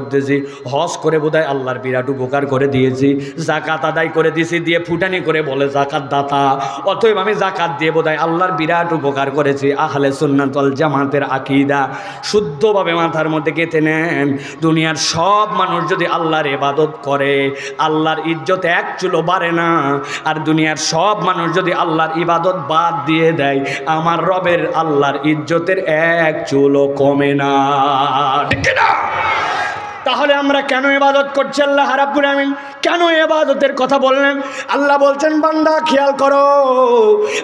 করতেছি, হজ করে বোধহয় আল্লাহর বিরাট উপকার করে দিয়েছি, জাকাত আদায় করে দিয়েছি, দিয়ে ফুটানি করে বলে জাকাত দাতা, অতএব আমি জাকাত দিয়ে বোধহয় আল্লাহর বিরাট উপকার করেছি। আহলে সুন্নাত ওয়াল জামাতের আকীদা শুদ্ধভাবে মাথার মধ্যে গেঁথে নেন। দুনিয়ার সব মানুষ যদি আল্লাহর ইবাদত করে, আল্লাহর ইজ্জত এক চুলো বাড়ে না। আর দুনিয়ার সব মানুষ যদি আল্লাহর ইবাদত বাদ দিয়ে দেয়, আমার রবের আল্লাহর ইজ্জতের এক চুলো কমে না। ঠিক না? তাহলে আমরা কেন ইবাদত করছি? আল্লাহ রাব্বুল আমিন কেন ইবাদতের কথা বললেন? আল্লাহ বলছেন, বান্দা খেয়াল করো,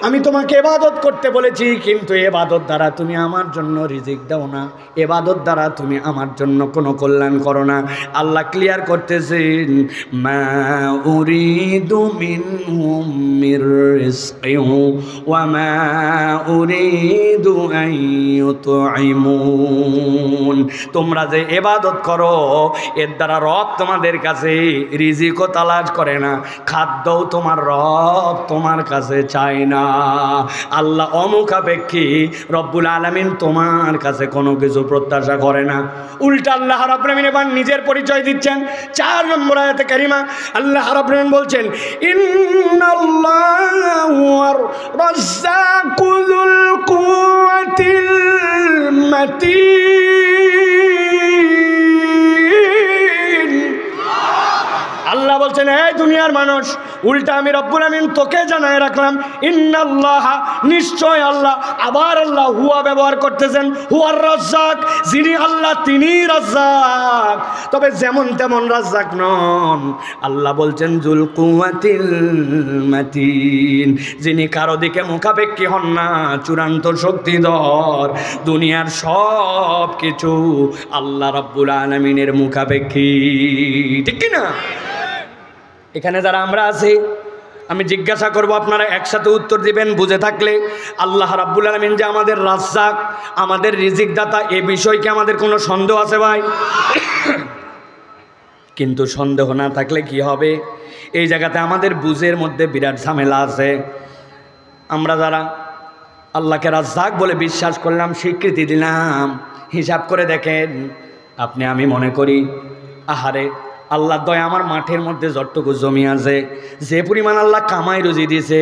আমি তোমাকে ইবাদত করতে বলেছি, কিন্তু ইবাদত দ্বারা তুমি আমার জন্য রিজিক দাও না, ইবাদত দ্বারা তুমি আমার জন্য কোনো কল্যাণ করো না। আল্লাহ ক্লিয়ার করতেছেন, মা উরিদু মিনহুম মির রিজকিন ওয়া মা উরিদু আন ইউতঈমুন। তোমরা যে ইবাদত করো, এর দ্বারা রব তোমাদের কাছে রিজিকও তালাশ করে না, খাদ্যও তোমার রব তোমার কাছে চায় না। আল্লাহ অমুখাপেক্ষী, রব্বুল আলামিন তোমার কাছে কোনো কিছু প্রত্যাশা করে না। উল্টা আল্লাহ রাব্বুল আমিন এবার নিজের পরিচয় দিচ্ছেন। 4 নম্বর আয়াতে কারিমা আল্লাহ রাব্বুল আমিন বলছেন, ইন্নাল্লাহু রাজ্জাকু যুল কুওয়াতিল মাতিন। আল্লাহ বলছেন, এই দুনিয়ার মানুষ, উল্টা আমি রব্বুল আমিন তোকে জানায় রাখলাম, ইন্নাল্লাহ, নিশ্চয় আল্লাহ। আবার আল্লাহ হুয়া ব্যবহার করতেছেন, হুয়ার রাজ্জাক, যিনি আল্লাহ তিনি রাজ্জাক, তবে যেমন তেমন রাজ্জাক নন। আল্লাহ বলছেন যুল কুওয়াতিল মাতিন, যিনি কারো দিকে মুখাপেক্ষী হন না, চূড়ান্ত শক্তিধর। দুনিয়ার সব কিছু আল্লাহ রাব্বুল আলামিনের মুখাপেক্ষী। ঠিক কি না? এখানে যারা আমরা আছি, আমি জিজ্ঞাসা করব, আপনারা একসাথে উত্তর দিবেন বুঝে থাকলে। আল্লাহ রাব্বুল আলামিন যে আমাদের রাজ্জাক, আমাদের রিজিক দাতা, এ বিষয়ে কি আমাদের কোনো সন্দেহ আছে ভাই? কিন্তু সন্দেহ না থাকলে কি হবে? এই জায়গাতে আমাদের বুঝের মধ্যে বিরাট ঝামেলা আছে। আমরা যারা আল্লাহকে রাজ্জাক বলে বিশ্বাস করলাম, স্বীকৃতি দিলাম, হিসাব করে দেখেন আপনি, আমি মনে করি, আহারে আল্লাহ দয়া আমার মাঠের মধ্যে যতটুকু জমি আছে, যে পরিমাণ আল্লাহ কামাই রুজি দিয়েছে,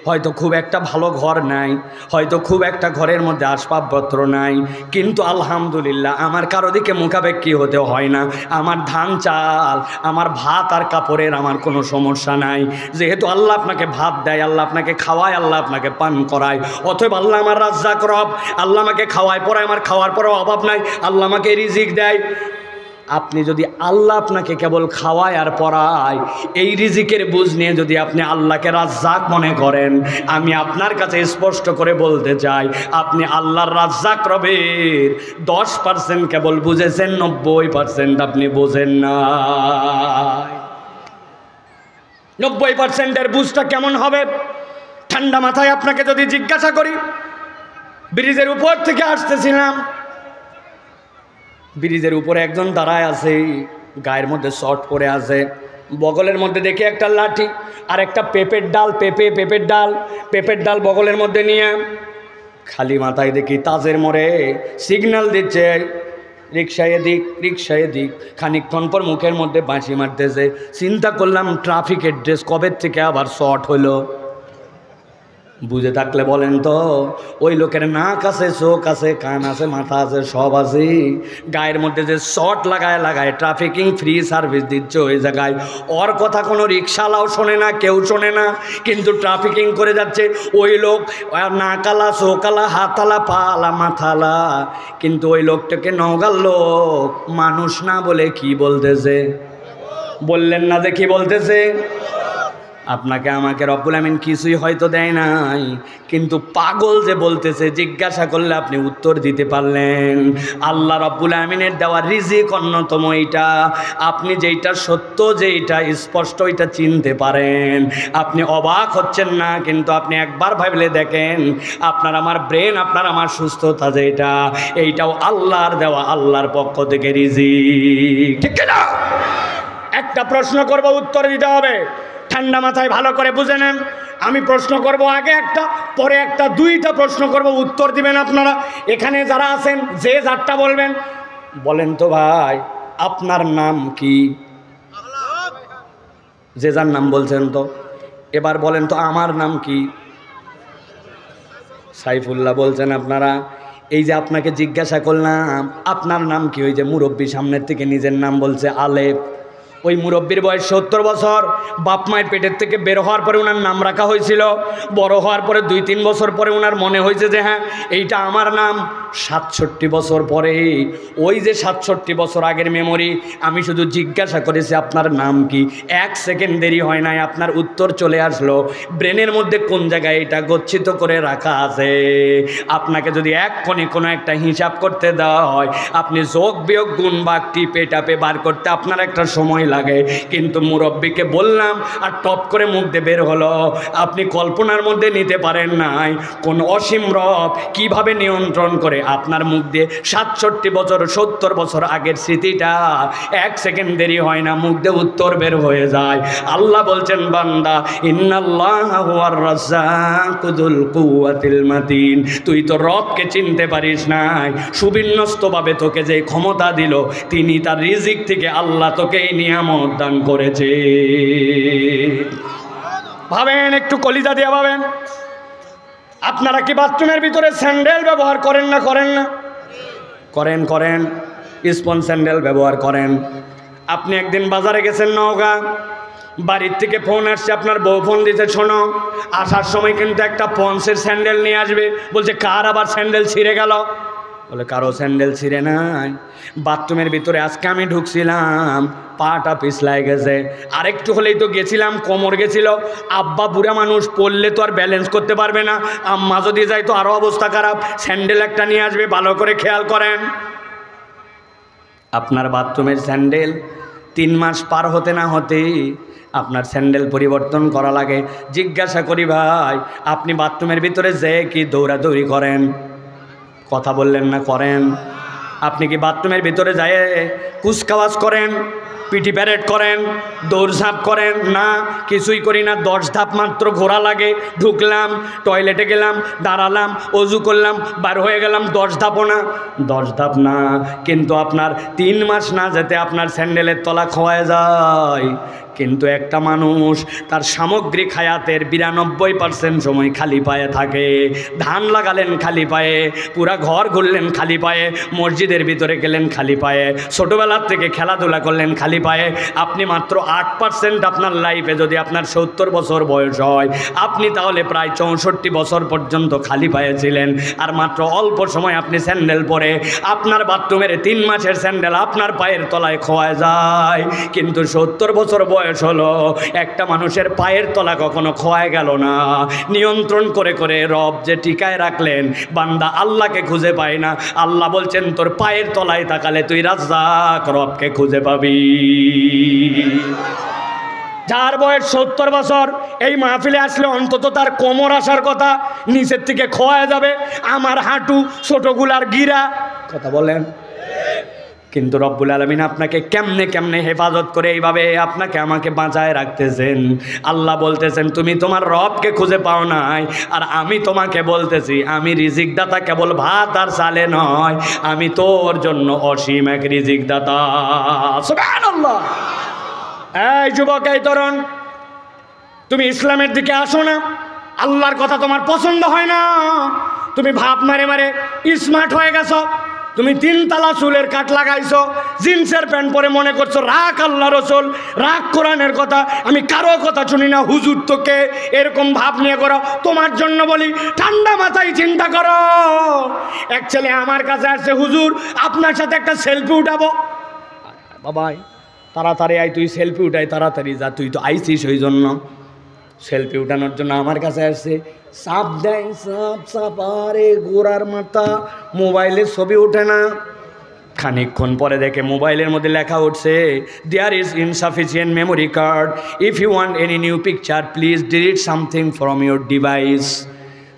হয়তো খুব একটা ভালো ঘর নাই, হয়তো খুব একটা ঘরের মধ্যে আসবাবপত্র নাই, কিন্তু আলহামদুলিল্লাহ আমার কারো দিকে মুখাপেক্ষী হতে হয় না। আমার ধান চাল, আমার ভাত আর কাপড়ের আমার কোনো সমস্যা নাই। যেহেতু আল্লাহ আপনাকে ভাত দেয়, আল্লাহ আপনাকে খাওয়ায়, আল্লাহ আপনাকে পান করায়, অতএব আল্লাহ আমার রাজ্জাক রব। আল্লাহ আমাকে খাওয়ায় পড়ায়, আমার খাওয়ার পরেও অভাব নাই, আল্লাহ আমাকে রিজিক দেয়। আপনি যদি আল্লাহ আপনাকে কেবল খাওয়ায় আর পড়ায়, এই রিজিকের বুঝ নিয়ে যদি আপনি আল্লাহকে রাজ্জাক মনে করেন, আমি আপনার কাছে স্পষ্ট করে বলতে চাই, আপনি আল্লাহর রাজ্জাক রবের 10% কেবল বুঝেছেন, 90% আপনি বোঝেন না। 90%-এর বুঝটা কেমন হবে? ঠান্ডা মাথায় আপনাকে যদি জিজ্ঞাসা করি, ব্রিজের উপর থেকে আসতেছিলাম, ব্রিজের উপরে একজন দাঁড়ায় আছে, গায়ের মধ্যে শর্ট পরে আছে, বগলের মধ্যে দেখি একটা লাঠি আর একটা পেঁপের ডাল, পেঁপের ডাল বগলের মধ্যে নিয়ে খালি মাথায় দেখি তাজের মোড়ে সিগন্যাল দিচ্ছে, রিক্সায় এদিক। খানিকক্ষণ পর মুখের মধ্যে বাঁশি মারতেছে। চিন্তা করলাম ট্রাফিকের ড্রেস কবে থেকে আবার শর্ট হলো? বুঝে থাকলে বলেন তো, ওই লোকের নাক আছে, চোখ আছে, কান আছে, মাথা আছে, সব আছে, গায়ের মধ্যে যে শর্ট লাগায় ট্রাফিকিং ফ্রি সার্ভিস দিচ্ছে ওই জায়গায়, ওর কথা কোনো রিক্সাওয়ালাও শোনে না, কেউ শোনে না, কিন্তু ট্রাফিকিং করে যাচ্ছে ওই লোক, নাকালা, চোখালা, হাতালা, পালা, মাথালা, কিন্তু ওই লোকটাকে নওগাঁর লোক মানুষ না বলে কি বলতেছে? বললেন না যে কি বলতেছে? আপনাকে আমাকে রব্বুল আমিন কিছুই হয়তো দেয় নাই, কিন্তু পাগল যে বলতেছে, জিজ্ঞাসা করলে আপনি উত্তর দিতে পারলেন। আল্লাহ রব্বুল আমিনের দেওয়া রিজিক অন্যতম এইটা। আপনি যেইটা সত্য, যেইটা স্পষ্ট, এটা চিনতে পারেন, আপনি অবাক হচ্ছেন না, কিন্তু আপনি একবার ভাবলে দেখেন, আপনার আমার ব্রেন, আপনার আমার সুস্থতা যেটা, এইটাও আল্লাহর দেওয়া, আল্লাহর পক্ষ থেকে রিজিক। ঠিক না? একটা প্রশ্ন করব, উত্তর দিতে হবে। ঠান্ডা মাথায় ভালো করে বুঝে নেন। আমি প্রশ্ন করব আগে একটা, পরে একটা, 2টা প্রশ্ন করব, উত্তর দিবেন আপনারা। এখানে যারা আছেন যে যারটা বলবেন, বলেন তো ভাই, আপনার নাম কি? যে যার নাম বলছেন তো, এবার বলেন তো আমার নাম কি? সাইফুল্লাহ বলছেন আপনারা। এই যে আপনাকে জিজ্ঞাসা করলাম আপনার নাম কি, ওই যে মুরব্বী সামনের থেকে নিজের নাম বলছে আলেপ, ওই মুরব্বীর বয়স 70 বছর। বাপ মায়ের পেটের থেকে বের হওয়ার পরে ওনার নাম রাখা হয়েছিল। বড় হওয়ার পরে 2-3 বছর পরে ওনার মনে হয়েছে যে হ্যাঁ এইটা আমার নাম। 67 বছর পরে, ওই যে 67 বছর আগের মেমোরি, আমি শুধু জিজ্ঞাসা করেছি আপনার নাম কি, 1 সেকেন্ড দেরি হয় নাই, আপনার উত্তর চলে আসলো। ব্রেনের মধ্যে কোন জায়গায় এটা গচ্ছিত করে রাখা আছে। আপনাকে যদি এক্ষণে কোনো একটা হিসাব করতে দেওয়া হয়, আপনি যোগ বিয়োগ গুণ ভাগ টিপে টাপে বার করতে আপনার একটা সময় লাগে, কিন্তু মুরব্বীকে বললাম আর টপ করে মুখ দিয়ে বের হলো। আপনি কল্পনার মধ্যে নিতে পারেন নাই কোন অসীম রব কিভাবে নিয়ন্ত্রণ করে আপনার মুখ দিয়ে 67 বছর 70 বছর আগের স্মৃতিটা 1 সেকেন্ড দেরি হয় না, মুখ দিয়ে উত্তর বের হয়ে যায়। আল্লাহ বলছেন বান্দা ইন্নাল্লাহা হুয়ার রাজ্জাকুযুল কুওয়াতিল মাতিন, তুই তো রবকে চিনতে পারিস নাই। সুবিন্যস্তভাবে তোকে যে ক্ষমতা দিল, তিনি তার রিজিক থেকে আল্লাহ তোকে এই নিয়ামত দান করেছে। ভাবেন, একটু কলিজা দিয়ে ভাবেন। আপনারা কি বাথরুমের ভিতরে স্যান্ডেল ব্যবহার করেন না? করেন না? করেন। স্পন স্যান্ডেল ব্যবহার করেন। আপনি একদিন বাজারে গেছেন নওগাঁ, বাড়ির থেকে ফোন আসছে, আপনার বউ ফোন দিতে, শোনো আসার সময় কিন্তু একটা পন্সের স্যান্ডেল নিয়ে আসবে। বলছে কার আবার স্যান্ডেল ছিঁড়ে গেল? বলে কারো স্যান্ডেল ছিঁড়ে নাই, বাথরুমের ভিতরে আজকে আমি ঢুকছিলাম, পাটা পিছলায় গেছে, আরেকটু হলেই তো গেছিলাম, কোমর গেছিল। আব্বা বুড়া মানুষ, পড়লে তো আর ব্যালেন্স করতে পারবে না, আম্মা যদি যায় তো আরও অবস্থা খারাপ, স্যান্ডেল একটা নিয়ে আসবে, ভালো করে খেয়াল করেন। আপনার বাথরুমের স্যান্ডেল 3 মাস পার হতে না হতেই আপনার স্যান্ডেল পরিবর্তন করা লাগে। জিজ্ঞাসা করি ভাই, আপনি বাথরুমের ভিতরে যে কি দৌড়াদৌড়ি করেন? কথা বললেন না? করেন। আপনি কি বাথরুমের ভিতরে যায় কুচকাওয়াজ করেন, পিটি প্যারেড করেন, দৌড়ঝাঁপ করেন? না, কিছুই করি না। 10 ধাপ মাত্র ঘোরা লাগে। ঢুকলাম, টয়লেটে গেলাম, দাঁড়ালাম, অজু করলাম, বার হয়ে গেলাম, 10 ধাপও না। 10 ধাপ না, কিন্তু আপনার 3 মাস না যেতে আপনার স্যান্ডেলের তলা খোয়া যায়। কিন্তু একটা মানুষ তার সামগ্রিক হায়াতের 92% সময় খালি পায়ে থাকে। ধান লাগালেন খালি পায়ে, পুরা ঘর ঘুরলেন খালি পায়ে, মসজিদের ভিতরে গেলেন খালি পায়ে, ছোটোবেলার থেকে খেলাধুলা করলেন খালি পায়ে। আপনি মাত্র 8% আপনার লাইফে যদি আপনার 70 বছর বয়স হয়, আপনি তাহলে প্রায় 64 বছর পর্যন্ত খালি পায়ে ছিলেন। আর মাত্র অল্প সময় আপনি স্যান্ডেল পরে, আপনার বাথরুমের 3 মাসের স্যান্ডেল আপনার পায়ের তলায় খোয়া যায়। কিন্তু 70 বছর বয়স হলো, একটা মানুষের পায়ের তলা কখনো খোয়া গেল না। নিয়ন্ত্রণ করে করে রব যে টিকায় রাখলেন, বান্দা আল্লাহকে খুঁজে পায় না। আল্লাহ বলছেন তোর পায়ের তলায় তাকালে তুই রাজ্জাক রবকে খুঁজে পাবি। যার বয়স 70 বছর এই মাহফিলে আসলে অন্তত তার কোমর আসার কথা, নিচের থেকে খোয়া যাবে, আমার হাঁটু, ছোটগুলার গিরা। কথা বলেন। কিন্তু রব্বুল আলামিন আপনাকে কেমনে কেমনে হেফাজত করে এইভাবে আপনাকে আমাকে বাঁচায় রাখতেছেন। আল্লাহ বলতেছেন তুমি তোমার রবকে খুঁজে পাও নাই, আর আমি তোমাকে বলতেছি আমি রিজিক দাতা, কেবল ভাত আর চালে নয়, আমি তোর জন্য অসীম এক রিজিক দাতা। সুবহানাল্লাহ। এই যুবক, এই তরুণ, তুমি ইসলামের দিকে আসো না? আল্লাহর কথা তোমার পছন্দ হয় না? তুমি ভাব মারে মারে স্মার্ট হয়ে গেছো, তুমি 3 তালা চুলের কাট লাগাইছো, জিন্সের প্যান্ট পরে মনে করছো রাখ আল্লাহ রসুল, রাখ কোরআনের কথা, আমি কারো কথা শুনি না, হুজুর তোকে, এরকম ভাব নিয়ে করো। তোমার জন্য বলি ঠান্ডা মাথায় চিন্তা করো। এক ছেলে আমার কাছে আসছে, হুজুর আপনার সাথে একটা সেলফি উঠাবো। বাবাই তাড়াতাড়ি আয়, তুই সেলফি উঠাই তাড়াতাড়ি যা, তুই তো আইসিস ওই জন্য। সেলফি উঠানোর জন্য আমার কাছে আসছে, সাপ দেয়, সাপ সাপ, আরে গোড়ার মাথা, মোবাইলের ছবি ওঠে না। খানিকক্ষণ পরে দেখে মোবাইলের মধ্যে লেখা উঠছে there is insufficient memory card, if you want any new picture please delete something from your device.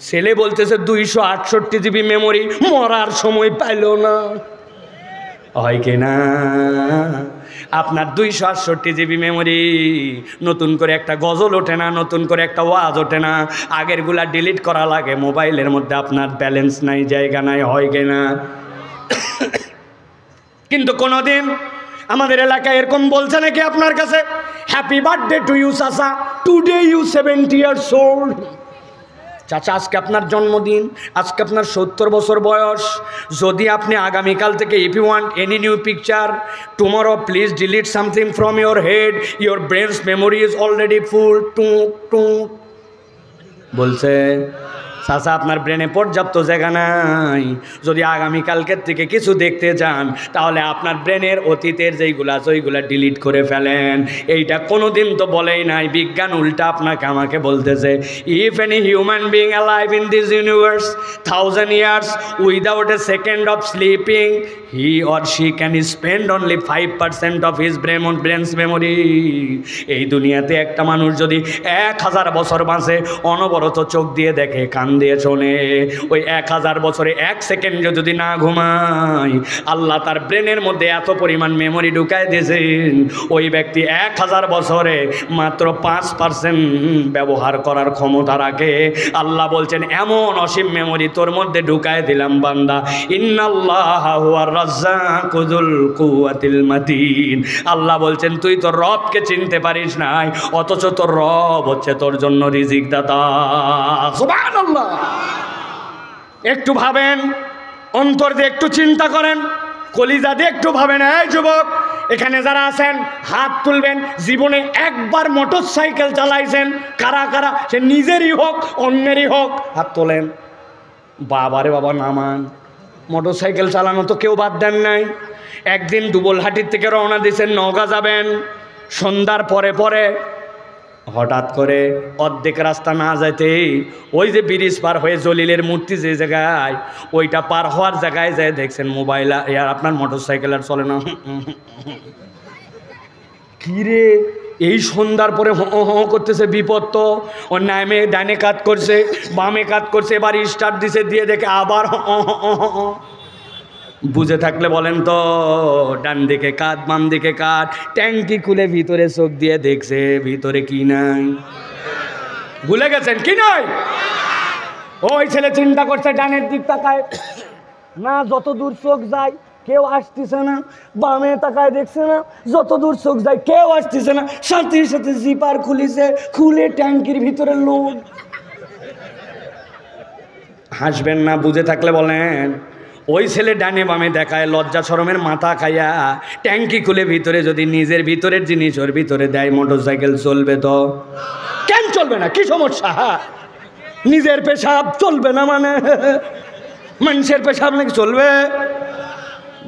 ছেলে বলতেছে 268 জিবি মেমোরি, মরার সময় পাইল না। হয় কিনা? আপনার 268 জিবি মেমোরি, নতুন করে একটা গজল ওঠে না, নতুন করে একটা ওয়াজ ওঠে না, আগেরগুলা ডিলিট করা লাগে। মোবাইলের মধ্যে আপনার ব্যালেন্স নাই, জায়গা নাই। হয় কিনা? কিন্তু কোনোদিন আমাদের এলাকায় এরকম বলছে নাকি আপনার কাছে, হ্যাপি বার্থডে টু ইউ চাচা, টুডে ইউ 70 ইয়ার্স ওল্ড। চাচা আজকে আপনার জন্মদিন, আজকে আপনার 70 বছর বয়স। যদি আপনি আগামীকাল থেকে if you want any new picture tomorrow please delete something from your head, your brain's memory is already full. টু টু বলছে চাচা আপনার ব্রেনে পর্যাপ্ত জায়গা নাই, যদি আগামীকালকের থেকে কিছু দেখতে চান তাহলে আপনার ব্রেনের অতীতের যেইগুলো আছে ওইগুলো ডিলিট করে ফেলেন। এইটা কোনো দিন তো বলেই নাই, বিজ্ঞান উল্টা আপনাকে আমাকে বলতেছে, if any human being alive in this universe 1000 years without a second of sleeping, he or she can spend only 5% of his brains memory. এই দুনিয়াতে একটা মানুষ যদি 1000 বছর বাঁচে, অনবরত চোখ দিয়ে দেখে, কান দিয়ে শোনে, ওই 1000 বছরে 1 সেকেন্ড যদি না ঘুমায়, আল্লাহ তার ব্রেনের মধ্যে এত পরিমাণ মেমোরি ঢুকায় দিয়েছেন, ওই ব্যক্তি 1000 বছরে মাত্র 5% ব্যবহার করার ক্ষমতা রাখে। আল্লাহ বলছেন এমন অসীম মেমোরি তোর মধ্যে ঢুকায় দিলাম বান্দা, ইন্নাল্লাহা হুয়ার রাজ্জাকু যুল কুওয়াতিল মাতিন। আল্লাহ বলছেন তুই তোর রবকে চিনতে পারিস নাই, অথচ তোর রব হচ্ছে তোর জন্য রিজিক দাতা। সুবহানাল্লাহ। একটু ভাবেন, অন্তর দিয়ে একটু চিন্তা করেন, কলিজা দিয়ে একটু ভাবেন। এই যুবক এখানে যারা আছেন হাত তুলবেন, জীবনে একবার মোটর সাইকেল চালাইছেন কারা কারা, সে নিজেরই হোক অন্যেরই হোক, হাত তোলেন। বাবারে বাবা নামান, মোটর সাইকেল চালানো তো কেউ বাদ দেন নাই। একদিন দুবলহাটির থেকে রওনা দিয়েছেন, নওগাঁ যাবেন। সন্ধ্যার পরে পরে হঠাৎ করে অর্ধেক রাস্তা না যাইতেই ওই যে ব্রিজ পার হয়ে জলিলের মূর্তি যে জায়গায়, ওইটা পার হওয়ার জায়গায় যায় দেখছেন মোবাইল আর আপনার মোটর সাইকেল আর চলে না। কিরে এই সন্ধ্যার পরে করতেছে, বিপদ তো। ও নামে ডানে কাত করছে, বামে কাত করছে, এবার স্টার্ট দিছে, দিয়ে দেখে আবার বুঝে থাকলে বলেন তো, ডান দিকে কাত বাম দিকে কাত, ট্যাঙ্কি খুলে ভিতরে চোখ দিয়ে দেখছে ভিতরে কি নাই। ভুলে গেছেন কি নাই? ওই ছেলে চিন্তা করছে ডানের দিক তাকায় না, যত দূর চোখ যায় কেউ আসতেছে না, বামে তাকায় দেখছে না, যত দূর চোখ যায় কেউ আসতেছে না, সাথে সাথে জিপার খুলিছে, খুলে ট্যাঙ্কির ভিতরে লোক। হাসবেন না, বুঝে থাকলে বলেন। ওই ছেলে ডানে বামে দেখায়, লজ্জা শরমের মাথা খাইয়া ট্যাঙ্কি খুলে ভিতরে যদি নিজের ভিতরের জিনিস ওর ভিতরে দেয়, মোটর সাইকেল চলবে তো? কেন চলবে না? কি সমস্যা? নিজের পেশাব চলবে না মানে মানুষের পেশাব নাকি চলবে?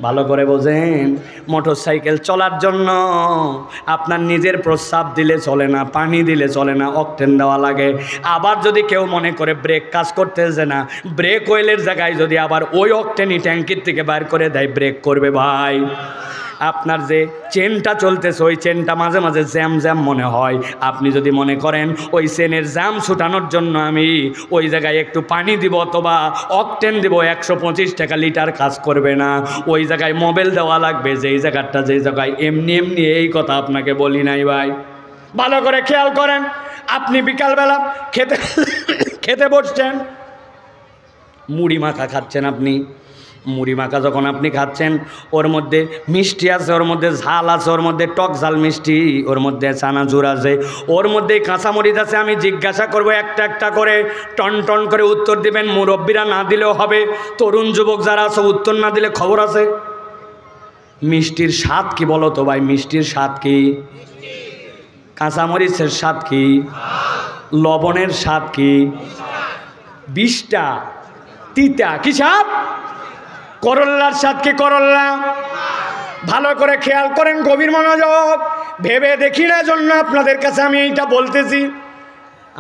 ভালো করে বোঝেন, মোটর সাইকেল চলার জন্য আপনার নিজের প্রস্রাব দিলে চলে না, পানি দিলে চলে না, অকটেন দেওয়া লাগে। আবার যদি কেউ মনে করে ব্রেক কাজ করতেছে না, ব্রেক অয়েলের জায়গায় যদি আবার ওই অকটেনই ট্যাঙ্কির থেকে বাইর করে দেয়, ব্রেক করবে ভাই। আপনার যে চেনটা চলতেছে ওই চেনটা মাঝে মাঝে জ্যাম জ্যাম মনে হয়, আপনি যদি মনে করেন ওই চেনের জ্যাম ছুটানোর জন্য আমি ওই জায়গায় একটু পানি দিব অথবা অকটেন দিব, 125 টাকা লিটার কাজ করবে না। ওই জায়গায় মোবিল দেওয়া লাগবে, যেই জায়গাটা যেই জায়গায়। এমনি এমনি এই কথা আপনাকে বলি নাই ভাই, ভালো করে খেয়াল করেন। আপনি বিকালবেলা খেতে বসছেন, মুড়ি মাখা খাচ্ছেন। আপনি মুড়ি মাখা যখন আপনি খাচ্ছেন, ওর মধ্যে মিষ্টি আছে, ওর মধ্যে ঝাল আছে, ওর মধ্যে টক ঝাল মিষ্টি, ওর মধ্যে চানাচুর আছে, ওর মধ্যে কাঁচামরিচ আছে। আমি জিজ্ঞাসা করব একটা একটা করে, টন টন করে উত্তর দিবেন। মুরব্বীরা না দিলেও হবে, তরুণ যুবক যারা আছে উত্তর না দিলে খবর আছে। মিষ্টির স্বাদ কি বলো তো ভাই? মিষ্টির স্বাদ কি? কাঁচামরিচের স্বাদ কি? লবণের স্বাদ কি? বিষটা তিতা কি স্বাদ? করল্লার স্বাদ কি? করল্লা। ভালো করে খেয়াল করেন, গভীর মনোযোগ, ভেবে দেখি না জন্য আপনাদের কাছে আমি এইটা বলতেছি।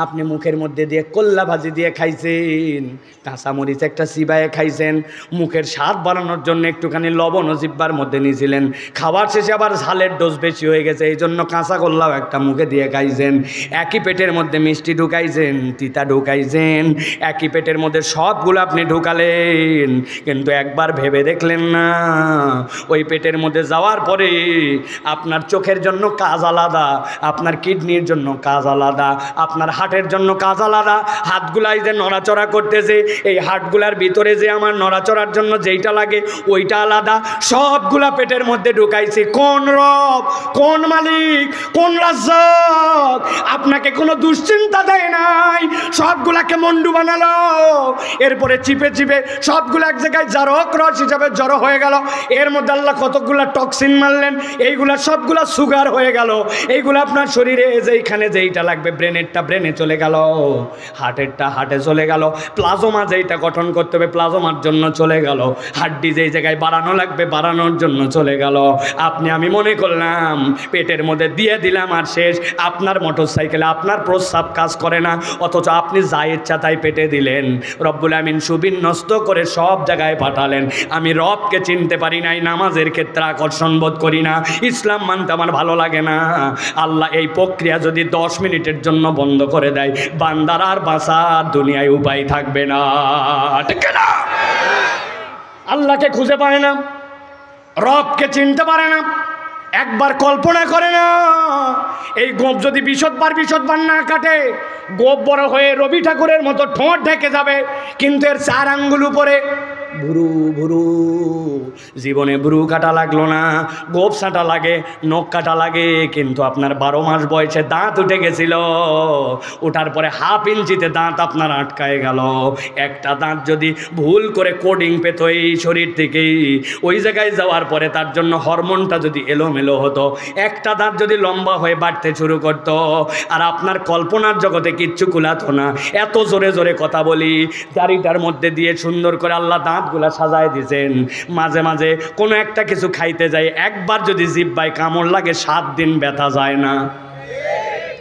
আপনি মুখের মধ্যে দিয়ে কল্লা ভাজি দিয়ে খাইছেন, কাঁচামরিচ একটা চিবায়ে খাইছেন, মুখের স্বাদ বাড়ানোর জন্য একটুখানি লবণ জিব্বার মধ্যে নিয়েছিলেন, খাবার শেষে আবার ঝালের ডোজ বেশি হয়ে গেছে, এই জন্য কাঁচা কল্লাও একটা মুখে দিয়ে খাইছেন। একই পেটের মধ্যে মিষ্টি ঢুকাইছেন, তিতা ঢুকাইছেন, একই পেটের মধ্যে সবগুলো আপনি ঢুকালেন, কিন্তু একবার ভেবে দেখলেন না ওই পেটের মধ্যে যাওয়ার পরে আপনার চোখের জন্য কাজ আলাদা, আপনার কিডনির জন্য কাজ আলাদা, আপনার হার্টের জন্য কাজ আলাদা। হাতগুলাই যে নড়াচড়া করতেছে, এই হার্টগুলার ভিতরে যে আমার নড়াচড়ার জন্য যেইটা লাগে ওইটা আলাদা। সবগুলা পেটের মধ্যে ঢুকাইছি। কোন রব, কোন মালিক, কোন রাজ্জাক আপনাকে কোনো দুশ্চিন্তা দেয় নাই, সবগুলাকে মন্ডু বানালো। এরপরে চিপে চিপে সবগুলো এক জায়গায় জারক রস হিসাবে জড়ো হয়ে গেল। এর মধ্যে আল্লাহ কতগুলা টক্সিন মারলেন, এইগুলা সবগুলা সুগার হয়ে গেল। এইগুলো আপনার শরীরে যেইখানে যেইটা লাগবে, ব্রেনেরটা ব্রেনে চলে গেল, হার্টেরটা হার্টে চলে গেল, প্লাজমা যেইটা গঠন করতে হবে প্লাজমার জন্য চলে গেল, হাড্ডি যেই জায়গায় বাড়ানো লাগবে বাড়ানোর জন্য চলে গেল। আপনি আমি মনে করলাম পেটের মধ্যে দিয়ে দিলাম আর শেষ। আপনার মোটরসাইকেলে আপনার প্রস্রাব কাজ করে না, অথচ আপনি যা ইচ্ছা তাই পেটে দিলেন। রব্বুল আমিন সুবিন্যস্ত করে সব জায়গায় পাঠালেন। আমি রবকে চিনতে পারি নাই, নামাজের ক্ষেত্রে আকর্ষণ বোধ করি না, ইসলাম মানতে আমার ভালো লাগে না। আল্লাহ এই প্রক্রিয়া যদি 10 মিনিটের জন্য বন্ধ করে দেয়, বান্দার আর বাঁচার দুনিয়ায় উপায় থাকবে না। ঠিক না? আল্লাহকে খুঁজে পায় না, রবকে চিনতে পারে না, একবার কল্পনা করে না এই গোপ যদি বিশদবার না কাটে, গোপ বড় হয়ে রবি ঠাকুরের মতো ঠোঁট ঢেকে যাবে, কিন্তু এর 4 আঙ্গুল উপরে ভুরু ভুরু। জীবনে ভুরু কাটা লাগলো না, গোপ ছাটা লাগে, নখ কাটা লাগে, কিন্তু আপনার 12 মাস বয়সে দাঁত উঠে গেছিল। ওঠার পরে হাফ ইঞ্চিতে দাঁত আপনার আটকায় গেল। একটা দাঁত যদি ভুল করে কোডিং পেত এই শরীর থেকেই, ওই জায়গায় যাওয়ার পরে তার জন্য হরমোনটা যদি এলোমেলো হতো, একটা দাঁত যদি লম্বা হয়ে বাড়তে শুরু করতো, আর আপনার কল্পনার জগতে কিচ্ছু কুলাতো না। এত জোরে জোরে কথা বলি, দাড়িটার মধ্যে দিয়ে সুন্দর করে আল্লাহ দাঁতগুলা সাজায় দিয়েছেন। মাঝে মাঝে কোনো একটা কিছু খাইতে যায়, একবার যদি জিহ্বায় কামড় লাগে 7 দিন ব্যথা যায় না।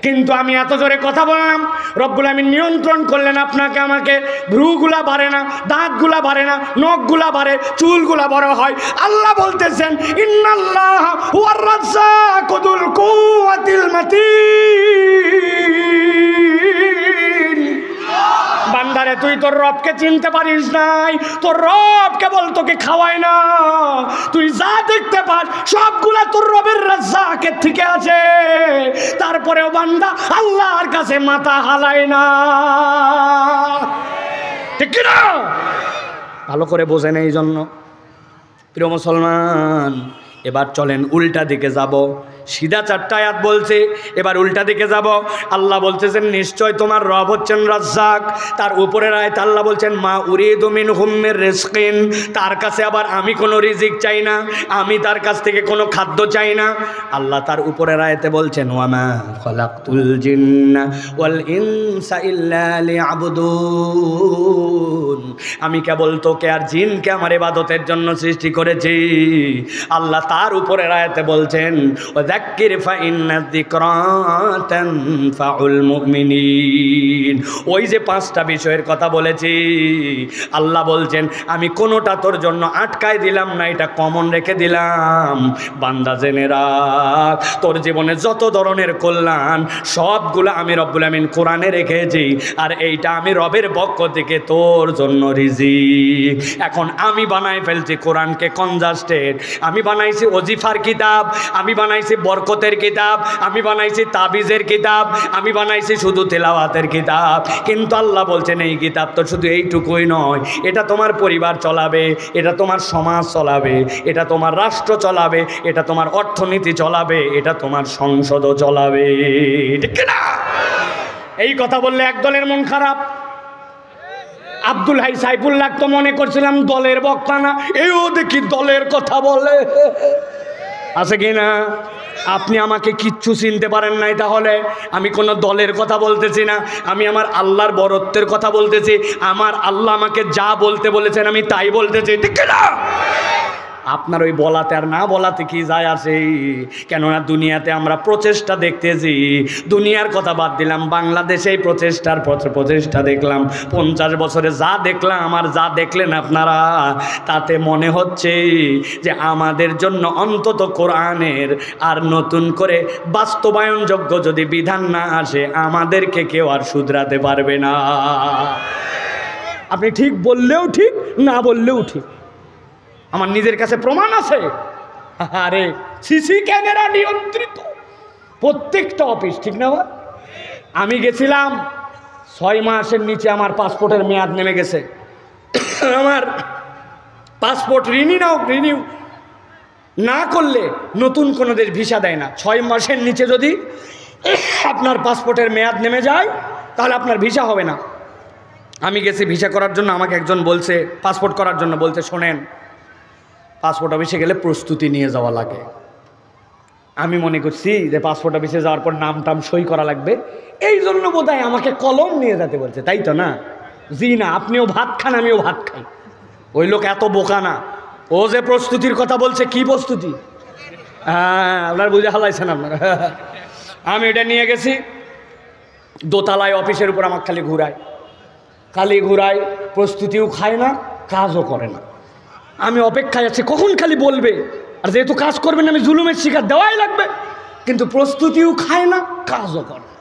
কিন্তু আমি এত জোরে কথা বললাম, রব্বুল আমিন নিয়ন্ত্রণ করলেন আপনাকে আমাকে। ভ্রুগুলা বাড়ে না, দাঁতগুলা বাড়ে না, নখগুলা বাড়ে, চুলগুলা বড় হয়। আল্লাহ বলতেছেন ইন্নাল্লাহ হুয়ার রাজ্জাকু যুল কুওয়াতিল মাতিন। বান্দারে তুই তোর রবকে চিনতে পারিস নাই, তোর রব কেবল তোকে খাওয়ায় না। তুই যা দেখতে পাস সবগুলা তোর রবের রাজ্জাকের থেকে আছে। তারপরেও বান্দা আল্লাহর কাছে মাথা হালায় না। ঠিক না? ভালো করে বোঝেন। এই জন্য প্রিয় মুসলমান, এবার চলেন উল্টা দিকে যাব। সিধা 4টা আয়াত বলছে, এবার উল্টা দিকে যাব। আল্লাহ বলতেছেন নিশ্চয় তোমার রব হচ্ছেন রাজ্জাক। তার উপরের আয়াত আল্লাহ বলছেন মা উরিদু মিনহুম মির রিজকিন, তার কাছে আবার আমি কোনো রিজিক চাই না, আমি তার কাছ থেকে কোনো খাদ্য চাই না। আল্লাহ তার উপরের আয়াতে বলছেন ওয়ামা খালাকতুল জিন্না ওয়াল ইনসা ইল্লা লিয়াবুদুন, আমি কেবল তোকে আর জিনকে আমার ইবাদতের জন্য সৃষ্টি করেছি। আল্লাহ তার উপরের আয়াতে বলছেন ওয়াযাক্কির ফাইন্না যিকরা তানফাউল মুমিনিন। ওই যে 5টা বিষয়ের কথা বলেছি, আল্লাহ বলছেন আমি কোনোটা তোর জন্য আটকায় দিলাম না, এটা কমন রেখে দিলাম। বান্দা জেনে রাখ, তোর জীবনে যত ধরনের কল্যাণ সবগুলো আমি রব্বুল আমিন কোরআনে রেখেছি, আর এইটা আমি রবের পক্ষ থেকে তোর জন্য রিজিক। এখন আমি বানাই ফেলছি কোরআনকে কনজাস্টেড, আমি বানাইছি ওজিফার কিতাব, আমি বানাইছি বরকতের কিতাব, আমি বানাইছি তাবিজের কিতাব, আমি বানাইছি শুধু তেলাওয়াতের কিতাব। কিন্তু আল্লাহ বলছেন এই কিতাব তো শুধু এইটুকুই নয়, এটা তোমার পরিবার চলাবে, এটা তোমার সমাজ চলাবে, এটা তোমার রাষ্ট্র চলাবে, এটা তোমার অর্থনীতি চলাবে, এটা তোমার সংসদও চলাবে। ঠিক না? এই কথা বললে এক দলের মন খারাপ। আব্দুল হাই সাইফুল্লাহ তো মনে করছিলাম দলের বক্তা না, এও দেখি দলের কথা বলে। আছে কি না? আপনি আমাকে কিচ্ছু চিনতে পারেন নাই, তাহলে আমি কোনো দলের কথা বলতেছি না, আমি আমার আল্লাহর বরত্বের কথা বলতেছি। আমার আল্লাহ আমাকে যা বলতে বলেছেন আমি তাই বলতেছি। ঠিক না? আপনার ওই বলাতে আর না বলাতে কি যায় আসে? কেননা দুনিয়াতে আমরা প্রচেষ্টা দেখতেছি, দুনিয়ার কথা বাদ দিলাম, বাংলাদেশেই প্রচেষ্টা দেখলাম। 50 বছরে যা দেখলাম আর যা দেখলেন আপনারা, তাতে মনে হচ্ছে যে আমাদের জন্য অন্তত কোরআনের আর নতুন করে বাস্তবায়নযোগ্য যদি বিধান না আসে, আমাদেরকে কেউ আর শুধরাতে পারবে না। আপনি ঠিক বললেও ঠিক, না বললেও ঠিক, আমার নিজের কাছে প্রমাণ আছে। আরে সিসি ক্যামেরা নিয়ন্ত্রিত প্রত্যেকটা অফিস, ঠিক না? আমি গেছিলাম 6 মাসের নিচে আমার পাসপোর্টের মেয়াদ নেমে গেছে। আমার পাসপোর্ট রিনিউ না করলে নতুন কোনো দেশ ভিসা দেয় না। 6 মাসের নিচে যদি আপনার পাসপোর্টের মেয়াদ নেমে যায় তাহলে আপনার ভিসা হবে না। আমি গেছি ভিসা করার জন্য, আমাকে একজন বলছে পাসপোর্ট করার জন্য, বলতে শোনেন পাসপোর্ট অফিসে গেলে প্রস্তুতি নিয়ে যাওয়া লাগে। আমি মনে করছি যে পাসপোর্ট অফিসে যাওয়ার পর নাম টাম সই করা লাগবে, এই জন্য বোধহয় আমাকে কলম নিয়ে যেতে বলছে, তাই তো না? জি না, আপনিও ভাত খান আমিও ভাত খাই। ওই লোক এত বোকা না, ও যে প্রস্তুতির কথা বলছে কি প্রস্তুতি, হ্যাঁ আপনার বুঝে হালাইছেন আপনারা। আমি এটা নিয়ে গেছি দোতলায়, অফিসের উপর আমাকে খালি ঘুরায়, প্রস্তুতিও খায় না, কাজও করে না। আমি অপেক্ষায় আছি কখন খালি বলবে, আর যেহেতু কাজ করবেন আমি জুলুমের শিকার দেওয়াই লাগবে, কিন্তু প্রস্তুতিও খায় না, কাজও করে না।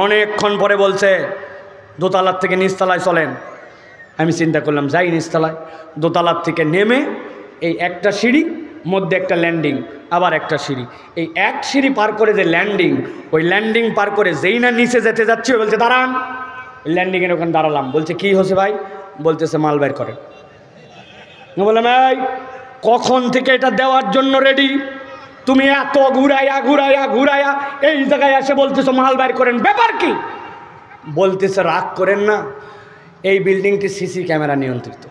অনেকক্ষণ পরে বলছে দোতলার থেকে নিচতলায় চলেন। আমি চিন্তা করলাম যাই নিচতলায়। দোতলার থেকে নেমে এই একটা সিঁড়ি, মধ্যে একটা ল্যান্ডিং, আবার একটা সিঁড়ি, এই এক সিঁড়ি পার করে যে ল্যান্ডিং, ওই ল্যান্ডিং পার করে যেই না নিচে যেতে যাচ্ছি বলছে দাঁড়ান। ল্যান্ডিংয়ের ওখানে দাঁড়ালাম, বলছে কি হয়েছে ভাই? বলতেছে মাল বের করেন। বললাম এই কখন থেকে এটা দেওয়ার জন্য রেডি, তুমি এত ঘুরাইয়া এই জায়গায় এসে বলতেছো মাল বের করেন, ব্যাপার কি? বলতেছে রাগ করেন না, এই বিল্ডিংটি সিসি ক্যামেরা নিয়ন্ত্রিত,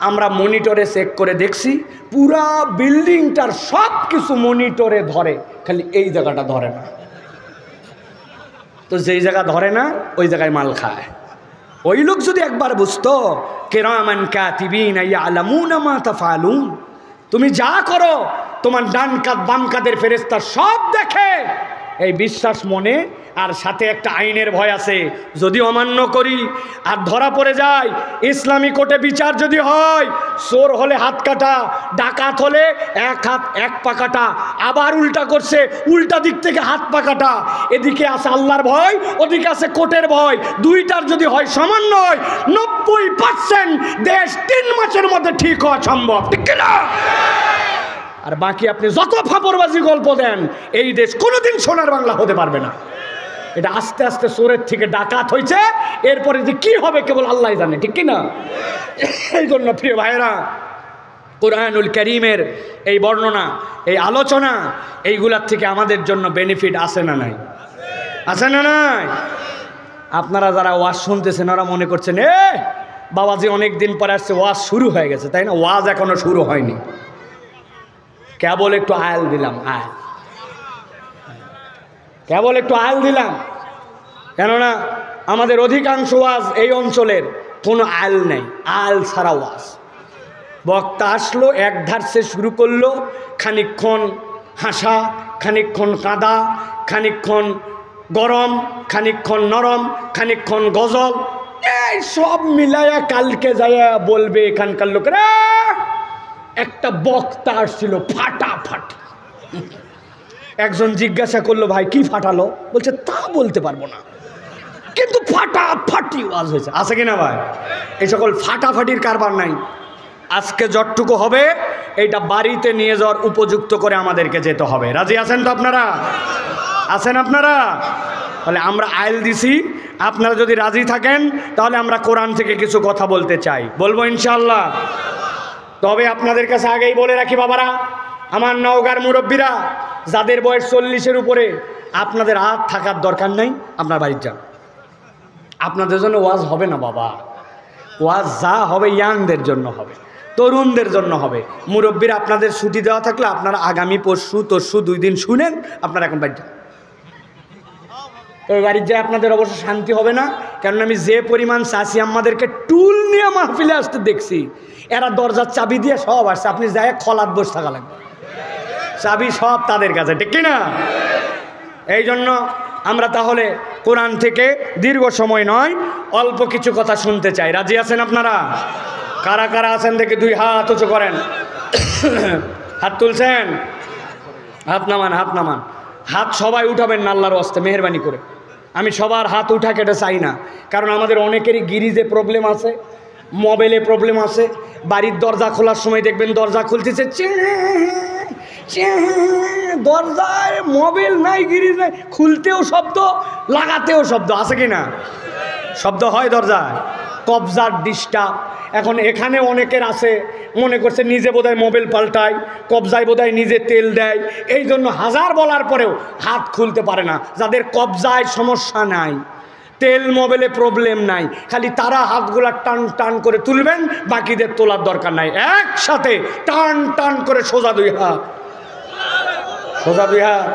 আমরা মনিটরে চেক করে দেখছি পুরা বিল্ডিংটার সব কিছু মনিটরে ধরে, খালি এই জায়গাটা ধরে না। তো যেই জায়গা ধরে না ওই জায়গায় মাল খায়। ওই লোক যদি একবার বুঝতো কিরামান কাতিবিনা ইয়ালামুনা মা তাফআলুন, তুমি যা করো তোমার ডান কাঁধ বাম কাঁধের ফেরেশতা সব দেখে, এই বিশ্বাস মনে, আর সাথে একটা আইনের ভয় আছে, যদি অমান্য করি আর ধরা পড়ে যায়, ইসলামী কোর্টে বিচার যদি হয়, চোর হলে হাত কাটা, ডাকাত হলে এক হাত এক পা কাটা, আবার উল্টা করছে উল্টা দিক থেকে হাত পা কাটা, এদিকে আছে আল্লাহর ভয়, ওদিকে আছে কোর্টের ভয়, দুইটার যদি হয় সমন্বয়, 90% দেশ 3 মাসের মধ্যে ঠিক হওয়া সম্ভব, ঠিক না? আর বাকি আপনি যত ফাপড়বাজি গল্প দেন, এই দেশ কোনোদিন সোনার বাংলা হতে পারবে না। এটা আস্তে আস্তে চোরের থেকে ডাকাত হয়েছে, এরপরে যে কি হবে কেবল আল্লাহ জানে, ঠিক কি না? এই জন্য প্রিয় ভাইয়েরা, কুরআনুল কারীমের এই বর্ণনা, এই আলোচনা, এইগুলার থেকে আমাদের জন্য বেনিফিট আছে না নাই? আছে না নাই? আপনারা যারা ওয়াজ শুনতেছেন ওরা মনে করছেন বাবাজি অনেক দিন পরে আসছে, ওয়াজ শুরু হয়ে গেছে, তাই না? ওয়াজ এখনো শুরু হয়নি, কেবল একটু আয়াল দিলাম, কেবল একটু আয়াল দিলাম, কেননা আমাদের অধিকাংশ ওয়াজ এই অঞ্চলের কোনো আয়াল নেই, আয়াল ছাড়া ওয়াজ। বক্তা আসলো, এক ধার সে শুরু করলো, খানিকক্ষণ হাসা, খানিকক্ষণ কাঁদা, খানিকক্ষণ গরম, খানিকক্ষণ নরম, খানিকক্ষণ গজল, এই সব মিলাইয়া কালকে যাইয়া বলবে এখানকার লোকেরা একটা বক্তা আসছিল ফাটাফাটি। একজন জিজ্ঞাসা করলো ভাই কি ফাটালো? বলছে তা বলতে পারবো না, কিন্তু ফাটাফাটি ওয়াজ হয়েছে। আছে কিনা ভাই? এই সকল ফাটাফাটির কারবার নাই। আজকে যতটুকু হবে এইটা বাড়িতে নিয়ে যাওয়ার উপযুক্ত করে আমাদেরকে যেতে হবে। রাজি আছেন তো আপনারা? আছেন আপনারা? তাহলে আমরা আইল দিছি, আপনারা যদি রাজি থাকেন তাহলে আমরা কোরআন থেকে কিছু কথা বলতে চাই, বলবো ইনশাআল্লাহ। তবে আপনাদের কাছে আগেই বলে রাখি বাবারা, আমার নওগাঁর মুরব্বীরা, যাদের বয়স 40-এর উপরে, আপনাদের আর থাকার দরকার নাই, আপনার বাড়ির যান। আপনাদের জন্য ওয়াজ হবে না বাবা, ওয়াজ যা হবে ইয়াংদের জন্য হবে, তরুণদের জন্য হবে। মুরব্বীরা আপনাদের ছুটি দেওয়া থাকলে আপনারা আগামী পরশু 2 দিন শুনেন, আপনারা এখন বাড়ি যান। ওই বাড়ির যায় আপনাদের অবশ্য শান্তি হবে না, কারণ আমি যে পরিমাণ চাষি আমাদেরকে টুল নিয়ে মাহফিলে আসতে দেখছি, এরা দরজার চাবি দিয়ে সব আসছে, আপনি যায় খলাত বসে থাকা লাগবে, চাবি সব তাদের কাছে, ঠিক কিনা? এই জন্য আমরা তাহলে কোরআন থেকে দীর্ঘ সময় নয় অল্প কিছু কথা শুনতে চাই। রাজি আছেন আপনারা? কারা কারা আছেন দেখে 2 হাত উঁচু করেন। হাত তুলছেন? হাত নামান, হাত নামান। হাত সবাই উঠাবেন না আল্লাহর ওয়াস্তে, মেহেরবানি করে। আমি সবার হাত উঠা কেটে চাই না, কারণ আমাদের অনেকেরই গিরিজে প্রবলেম আছে, মোবাইলে প্রবলেম আছে। বাড়ির দরজা খোলার সময় দেখবেন দরজা খুলতেছে, দরজায় মোবাইল নাই, গিরিজ নাই, খুলতেও শব্দ, লাগাতেও শব্দ। আছে কি না? শব্দ হয় দরজায়, কবজার ডিস্টার্ব। এখন এখানে অনেকের আছে, মনে করছে নিজে বোধহয় মোবাইল পাল্টায়, কবজায় বোধহয় নিজে তেল দেয়, এই জন্য হাজার বলার পরেও হাত খুলতে পারে না। যাদের কবজায় সমস্যা নাই, তেল মোবাইলে প্রবলেম নাই, খালি তারা হাতগুলা টান টান করে তুলবেন, বাকিদের তোলার দরকার নাই। একসাথে টান টান করে সোজা দুই হাত, সোজা দুই হাত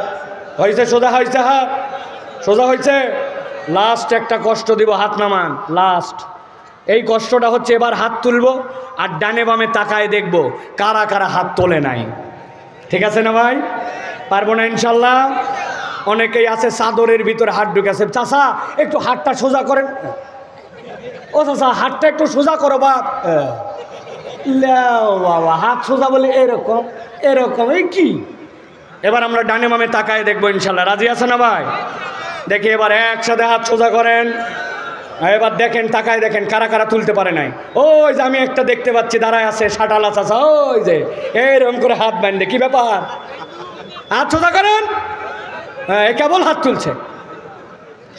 হয়েছে, সোজা হয়েছে, হাত সোজা হয়েছে। লাস্ট একটা কষ্ট দিব, হাত নামান। লাস্ট এই কষ্টটা হচ্ছে, এবার হাত তুলবো আর ডানে বামে তাকায় দেখবো কারা কারা হাত তোলে নাই। ঠিক আছে না ভাই? পারবো না ইনশাল্লাহ? অনেকেই আছে চাদরের ভিতরে হাত ঢুকেছে। চাচা একটু হাতটা সোজা করেন। ও চাচা হাতটা একটু সোজা করো বাপ। বাবা হাত সোজা বলে এরকম এরকম, এই কি? এবার আমরা ডানে বামে তাকায় দেখবো ইনশাল্লাহ। রাজি আছে না ভাই? দেখি এবার একসাথে হাত সোজা করেন। এবার দেখেন, তাকায় দেখেন কারা কারা তুলতে পারে নাই। ওই যে আমি একটা দেখতে পাচ্ছি দাঁড়ায় আছে শাটালা চাচা, ওই যে এরকম করে হাত বাঁধে। কি ব্যাপার? হাত সোজা করেন। হ্যাঁ, কেবল হাত তুলছে।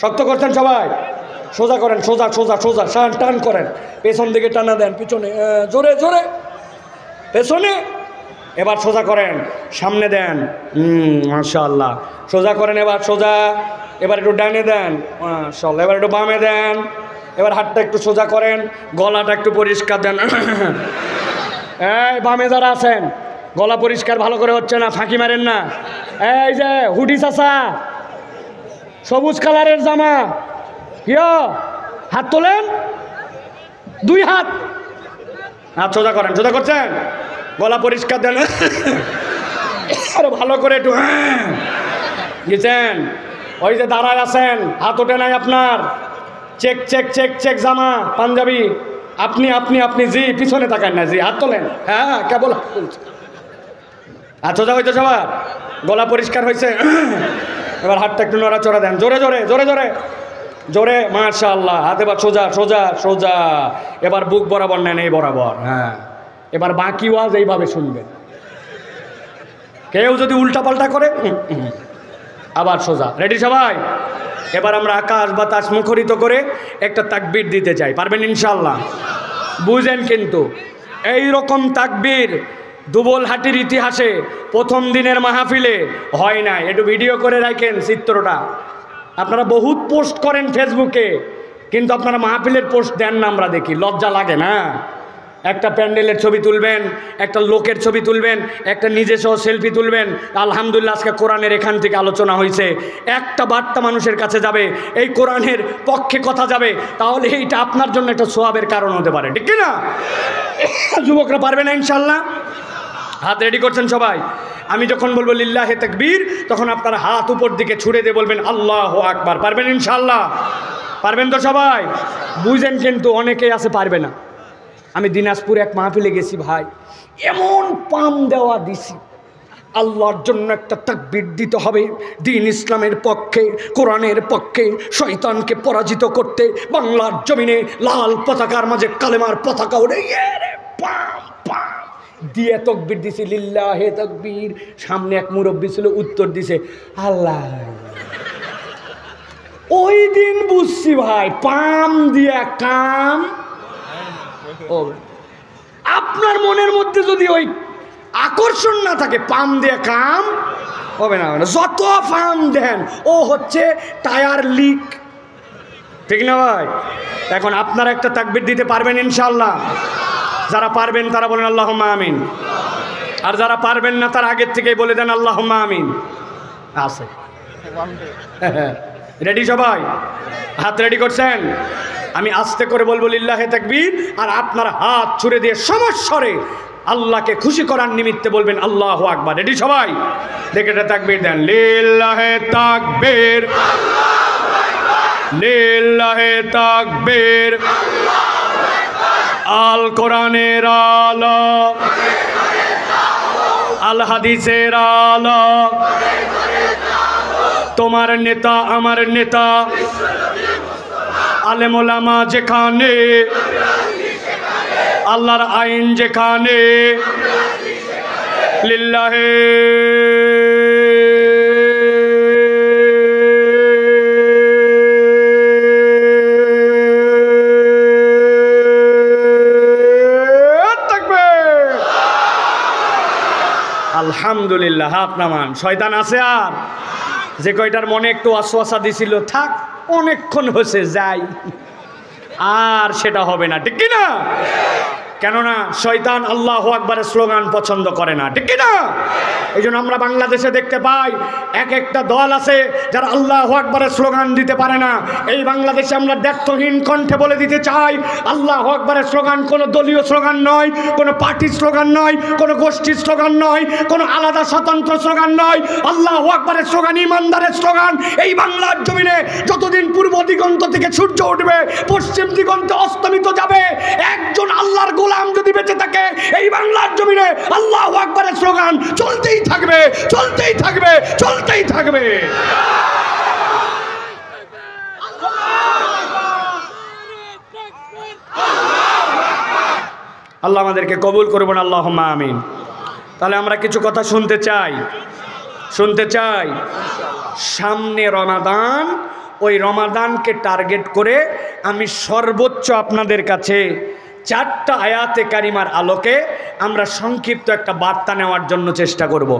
শক্ত করছেন সবাই, সোজা করেন, সোজা সোজা সোজা, টান টান করেন, পেছন দিকে টানা দেন, পিছনে জোরে জোরে, পেছনে। এবার সোজা করেন, সামনে দেন, মাশাআল্লাহ, সোজা করেন। এবার সোজা, এবার একটু ডানে দেন, মাশাআল্লাহ, এবার একটু বামে দেন। এবার হাতটা একটু সোজা করেন, গলাটা একটু পরিষ্কার দেন। এই বামে যারা আছেন, গলা পরিষ্কার ভালো করে হচ্ছে না, ফাঁকি মারেন না। এই যে হুডি চাচা, সবুজ কালারের জামা, ইয়ো হাত তোলেন, দুই হাত, হাত সোজা করেন। সোজা করছেন, গলা পরিষ্কার দেন, আরো ভালো করে একটু গেছেন। ওই যে দাঁড়ায় আছেন, হাত ওঠে নাই আপনার, চেক চেক চেক চেক জামা পাঞ্জাবি, আপনি আপনি আপনি জি, পিছনে তাকান না, জি হাত তোলেন। হ্যাঁ কেবল হাত তুলছে। হাত সোজা হইতো সবার, গলা পরিষ্কার হয়েছে। এবার হাতটা একটু নড়াচড়া দেন, জোরে জোরে জোরে জোরে জোরে, মাশাআল্লাহ। হাত এবার সোজা সোজা সোজা। এবার বুক বরাবর নেন, এই বরাবর। হ্যাঁ, এবার বাকি ওয়াজ এইভাবে শুনবেন। কেউ যদি উল্টা পাল্টা করে আবার সোজা। রেডি সবাই? এবার আমরা আকাশ বাতাস মুখরিত করে একটা তাকবীর দিতে চাই। পারবেন ইনশাআল্লাহ? বুঝেন কিন্তু এই রকম তাকবীর দুবলহাটির ইতিহাসে প্রথম দিনের মাহফিলে হয় না। একটু ভিডিও করে রাখেন চিত্রটা। আপনারা বহুত পোস্ট করেন ফেসবুকে, কিন্তু আপনারা মাহফিলের পোস্ট দেন না, আমরা দেখি, লজ্জা লাগে না? একটা প্যান্ডেলের ছবি তুলবেন, একটা লোকের ছবি তুলবেন, একটা নিজস্ব সেলফি তুলবেন। আলহামদুলিল্লাহ আজকে কোরআনের এখান থেকে আলোচনা হয়েছে, একটা বার্তা মানুষের কাছে যাবে, এই কোরআনের পক্ষে কথা যাবে, তাহলে এইটা আপনার জন্য একটা সোয়াবের কারণ হতে পারে। ঠিক না? যুবকরা পারবে না ইনশাল্লাহ? হাত রেডি করছেন সবাই? আমি যখন বলবো লিল্লাহে তাকবীর, তখন আপনারা হাত উপর দিকে ছুড়ে দিয়ে বলবেন আল্লাহু আকবার। পারবেন ইনশাল্লাহ? পারবেন তো সবাই? বুঝেন কিন্তু অনেকেই আছে পারবে না। আমি দিনাজপুরে এক মাহফিলে গেছি ভাই, এমন পাম দেওয়া দিছি, আল্লাহর জন্য একটা তাকবীর দিতে হবে, দিন ইসলামের পক্ষে, কোরআনের পক্ষে, শয়তানকে পরাজিত করতে বাংলার জমিনে লাল পতাকার মাঝে কালেমার পতাকা ওড়ে পাম পাম দিয়ে তাকবীর দিছি, লিল্লাহে তাকবীর। সামনে এক মুরব্বী ছিল, উত্তর দিছে আল্লাহ। ওই দিন বুঝছি ভাই, পাম দিয়া কাম। আপনার মনের মধ্যে যদি ওই আকর্ষণ না থাকে, পাম দিয়ে কাম হবে না। যত পাম দেন ও হচ্ছে টায়ার লিক। ঠিক না ভাই? এখন আপনারা একটা তাকবীর দিতে পারবেন ইনশাআল্লাহ? যারা পারবেন তারা বলেন আল্লাহুম্মা আমিন, আর যারা পারবেন না তারা আগের থেকেই বলে দেন আল্লাহুম্মা আমিন। আছে রেডি সবাই? হাত রেডি করছেন? আমি আস্তে করে বলবো লিল্লাহে তাকবীর, আর আপনার হাত ছুড়ে দিয়ে সমস্বরে আল্লাহকে খুশি করার নিমিত্তে বলবেন আল্লাহু আকবার। রেডি সবাই? দেখে এটা তাকবীর দেন, লিল্লাহে তাকবীর, লিল্লাহে তাকবীর। আল কোরআনের আলো, আল হাদিসের আলো, তোমার নেতা আমার নেতা, আলেম ওলামা যেখানে, আল্লাহর আইন যেখানে, লিল্লাহে আলহামদুলিল্লাহ, হাত নামান। শয়তান আছে আর? যে কয়টার মনে একটু ওয়াসওয়াসা দিছিল, থাক অনেকক্ষণ হয়েছে যাই, আর সেটা হবে না, ঠিক কি না? কেননা শয়তান আল্লাহু আকবারের স্লোগান পছন্দ করে না, ঠিক কি না? এই জন্য আমরা বাংলাদেশে দেখতে পাই এক একটা দল আছে যারা আল্লাহু আকবারের স্লোগান দিতে পারে না। এই বাংলাদেশে আমরা দ্ব্যর্থহীন কণ্ঠে বলে দিতে চাই, আল্লাহু আকবারের স্লোগান কোনো দলীয় স্লোগান নয়, কোনো পার্টির স্লোগান নয়, কোনো গোষ্ঠীর স্লোগান নয়, কোনো আলাদা স্বতন্ত্র স্লোগান নয়। আল্লাহু আকবারের স্লোগান ইমানদারের স্লোগান। এই বাংলার জমিনে যতদিন পূর্ব দিগন্ত থেকে সূর্য উঠবে, পশ্চিম দিগন্তে অস্তমিত যাবে, একজন আল্লাহর গোলাম যদি বেঁচে থাকে এই বাংলার জমিনে আল্লাহু আকবারের স্লোগান চলতেই থাকবে, চলতেই থাকবে, চলতেই থাকবে। আল্লাহ আমাদেরকে কবুল করবেন, আল্লাহুম্মা আমিন। তাহলে আমরা কিছু কথা শুনতে চাই। সামনে রমাদান, ওই রমাদানকে টার্গেট করে আমি সর্বোচ্চ আপনাদের কাছে 4টা আয়াতে কারিমার আলোকে আমরা সংক্ষিপ্ত একটা বার্তা নেওয়ার জন্য চেষ্টা করব।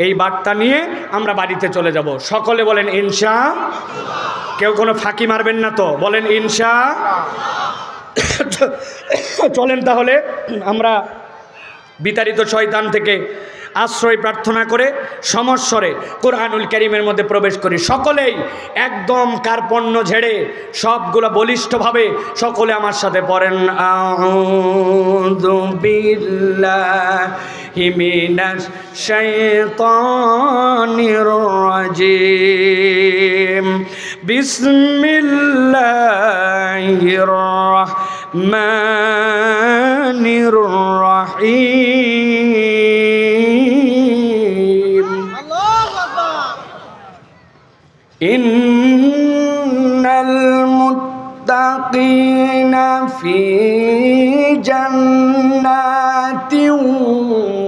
এই বার্তা নিয়ে আমরা বাড়িতে চলে যাব। সকলে বলেন ইনশাআল্লাহ। কেউ কোনো ফাঁকি মারবেন না তো? বলেন ইনশাআল্লাহ। চলেন তাহলে আমরা বিতাড়িত শয়তান থেকে আশ্রয় প্রার্থনা করে সমস্বরে কোরআনুল কারীমের মধ্যে প্রবেশ করি। সকলেই একদম কার্পণ্য ঝেড়ে সবগুলো বলিষ্ঠভাবে সকলে আমার সাথে পড়েন, আউযু বিল্লাহি মিনাশ শাইতানির রাজিম, বিসমিল্লাহির রাহমানির রাহিম। ইন্নাল মুত্তাকিনা ফি জান্নাতিন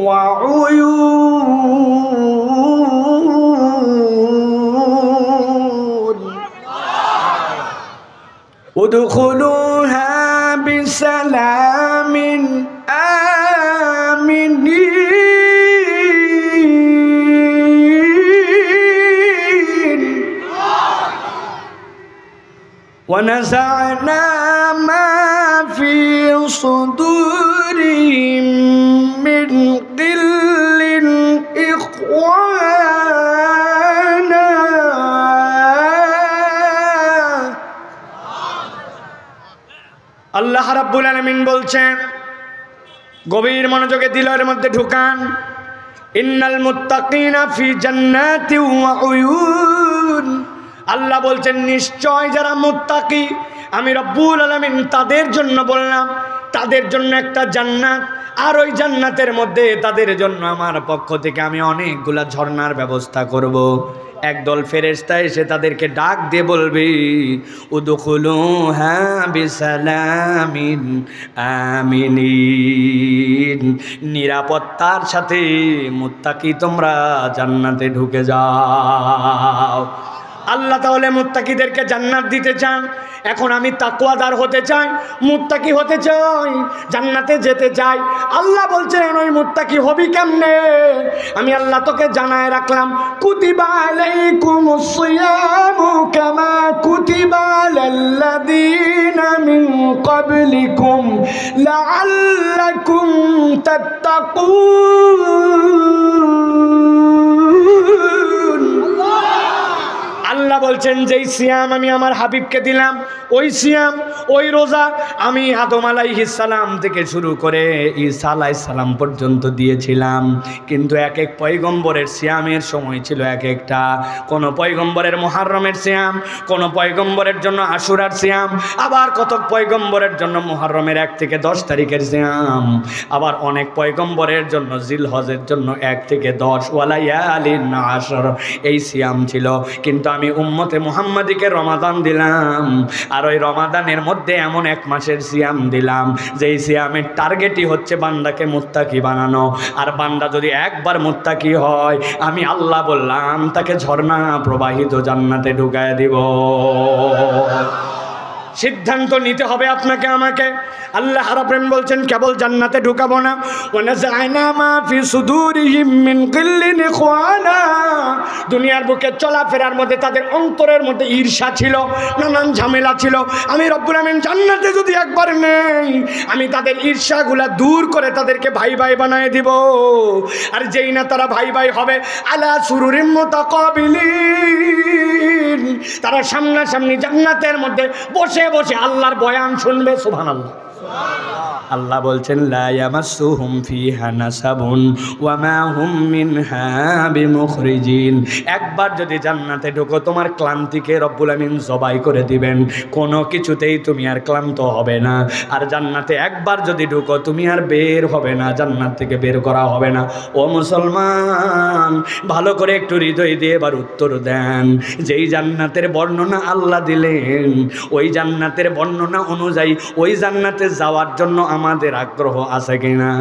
ওয়া উয়ুন, উদখুলুহা বিসালামিন আমিনিন, ونزعنا ما في صدورهم من غل إخوانا আল্লাহ রাব্বুল আলামিন বলছেন, গভীর মনোযোগে দিলের মধ্যে ঢুকান। ইন্নাল মুত্তাকিনা ফি জান্নাতি ওয়া উয়ুন, আল্লাহ বলছেন নিশ্চয় যারা মুত্তাকি, আমি রব্বুল আলামিন তাদের জন্য বললাম, তাদের জন্য একটা জান্নাত, আর ওই জান্নাতের মধ্যে তাদের জন্য আমার পক্ষ থেকে আমি অনেকগুলা ঝর্ণার ব্যবস্থা করব। একদল ফেরেশতা এসে তাদেরকে ডাক দিয়ে বলবে, উদখুলুহা বিসালামিন আমিনিন, নিরাপত্তার সাথে মুত্তাকি তোমরা জান্নাতে ঢুকে যাও। আল্লাহ তাহলে মুত্তাকিদেরকে জান্নাত দিতে চান। এখন আমি তাকওয়াদার হতে চাই, মুত্তাকি হতে চাই, জান্নাতে যেতে চাই। আল্লাহ বলছেন ওই মুত্তাকি হবি কেমনে? আমি আল্লাহ তোকে জানায় রাখলাম, কুতিবা আলাইকুমুস সিয়ামু কামা কুতিবা আলাল্লাযীনা মিন ক্বাবলিকুম লাআল্লাকুম তাত্তাকুন। আল্লাহ বলছেন যেই সিয়াম আমি আমার হাবিবকে দিলাম, ওই সিয়াম, ওই রোজা আমি আদম আলাইহিস সালাম থেকে শুরু করে ঈসা আলাইহিস সালাম পর্যন্ত দিয়েছিলাম। কিন্তু এক এক পয়গম্বরের সিয়ামের সময় ছিল এক একটা। কোন পয়গম্বরের মুহররমের সিয়াম, কোন পয়গম্বরের জন্য আশুরার সিয়াম, আবার কত পয়গম্বরের জন্য মুহররমের 1 থেকে 10 তারিখের সিয়াম, আবার অনেক পয়গম্বরের জন্য জিলহজের জন্য 1 থেকে 10 ওয়ালায়ালিন আশর এই সিয়াম ছিল। কিন্তু আমি উম্মতে মুহাম্মাদিকে রমাদান দিলাম, আর ওই রমাদানের মধ্যে এমন 1 মাসের সিয়াম দিলাম যেই সিয়ামের টার্গেটই হচ্ছে বান্দাকে মুত্তাকি বানানো। আর বান্দা যদি একবার মুত্তাকি হয়, আমি আল্লাহ বললাম তাকে ঝর্ণা প্রবাহিত জান্নাতে ঢুকায় দিব। সিদ্ধান্ত নিতে হবে আপনাকে আমাকে। আল্লাহ রাব্বুল বলছেন কেবল জান্নাতে ঢুকাবো না, ওয়ানাযা'না মা ফি সুদুরিহিম মিন গিল্লিন ইখওয়ানা, দুনিয়ার বুকে চলাফেরার মধ্যে তাদের অন্তরের মধ্যে ঈর্ষা ছিল, নানান ঝামেলা ছিল। আমি রব্বুল আমিন জান্নাতে যদি একবার নেই, আমি তাদের ঈর্ষাগুলা দূর করে তাদেরকে ভাই ভাই বানায় দিব। আর যেই না তারা ভাই ভাই হবে, আলা সুরুরিম মুতাকাবিলিন, তারা সামনাসামনি জান্নাতের মধ্যে বসে বসে আল্লাহর বয়ান শুনবে। সুবহানাল্লাহ। আল্লাহ বলছেন লা ইয়ামাসসুহুম ফিহা নাসাবুন ওয়া মা হুম মিনহা বিমুখরিজিন। একবার যদি জান্নাতে ঢোকো, তোমার ক্লান্তিকে রব্বুল আমিন জবাই করে দিবেন, কোনো কিছুতেই তুমি আর ক্লান্ত হবে না। আর জান্নাতে একবার যদি ঢোকো, তুমি আর বের হবে না, জান্নাত থেকে বের করা হবে না। ও মুসলমান, ভালো করে একটু হৃদয় দিয়ে এবার উত্তর দেন, যেই জান্নাতের বর্ণনা আল্লাহ দিলেন, ওই জান্নাতের বর্ণনা অনুযায়ী ওই জান্নাতে যাওয়ার জন্য আমাদের আগ্রহ আছে কিনা?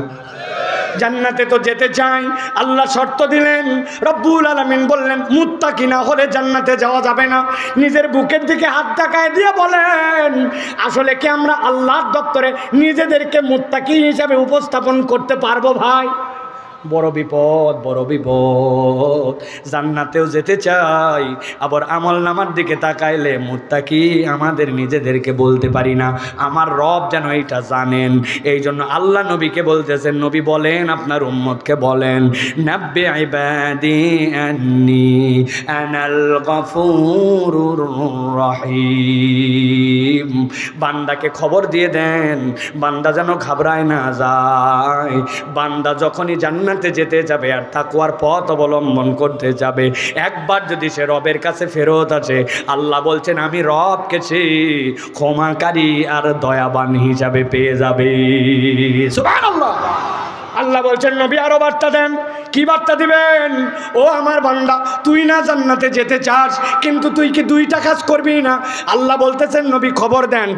জান্নাতে তো যেতে চাই, আল্লাহ শর্ত দিলেন, রব্বুল আলামিন বললেন মুত্তাকি না হলে জান্নাতে যাওয়া যাবে না। নিজের বুকের দিকে হাত তাকায় দিয়ে বলেন, আসলে কি আমরা আল্লাহর দপ্তরে নিজেদেরকে মুত্তাকি হিসাবে উপস্থাপন করতে পারবো ভাই? বড় বিপদ, বড় বিপদ। জান্নাতেও যেতে চাই, আবার আমল নামার দিকে তাকাইলে মুত্তাকি আমাদের নিজেদেরকে বলতে পারি না। আমার রব যেন এইটা জানেন। এই জন্য আল্লাহ নবীকে বলতেছেন, নবী বলেন আপনার উম্মতকে বলেন, নাব্বি ইবাদি আন্নী আনাল গফুরুর রহিম। বান্দাকে খবর দিয়ে দেন, বান্দা যেন ঘাবড়ায় না যায়। বান্দা যখনই জান্নাতে যেতে যাবে আর তাকওয়ার পথ অবলম্বন করতে যাবে, একবার যদি সে রবের কাছে ফেরত আসে, আল্লাহ বলছেন আমি রবকে সে ক্ষমাকারী আর দয়াবান হিসাবে পেয়ে যাবে। সুবহানাল্লাহ। আল্লাহ বলছেন নবী আরো বার্তা দেন। কি বার্তা দিবেন? ও আমার বান্দা, তুই না জান্নাতে যেতে চাস, কিন্তু তুই কি দুইটা কাজ করবি না? আল্লাহ বলতেছেন নবী খবর দেন,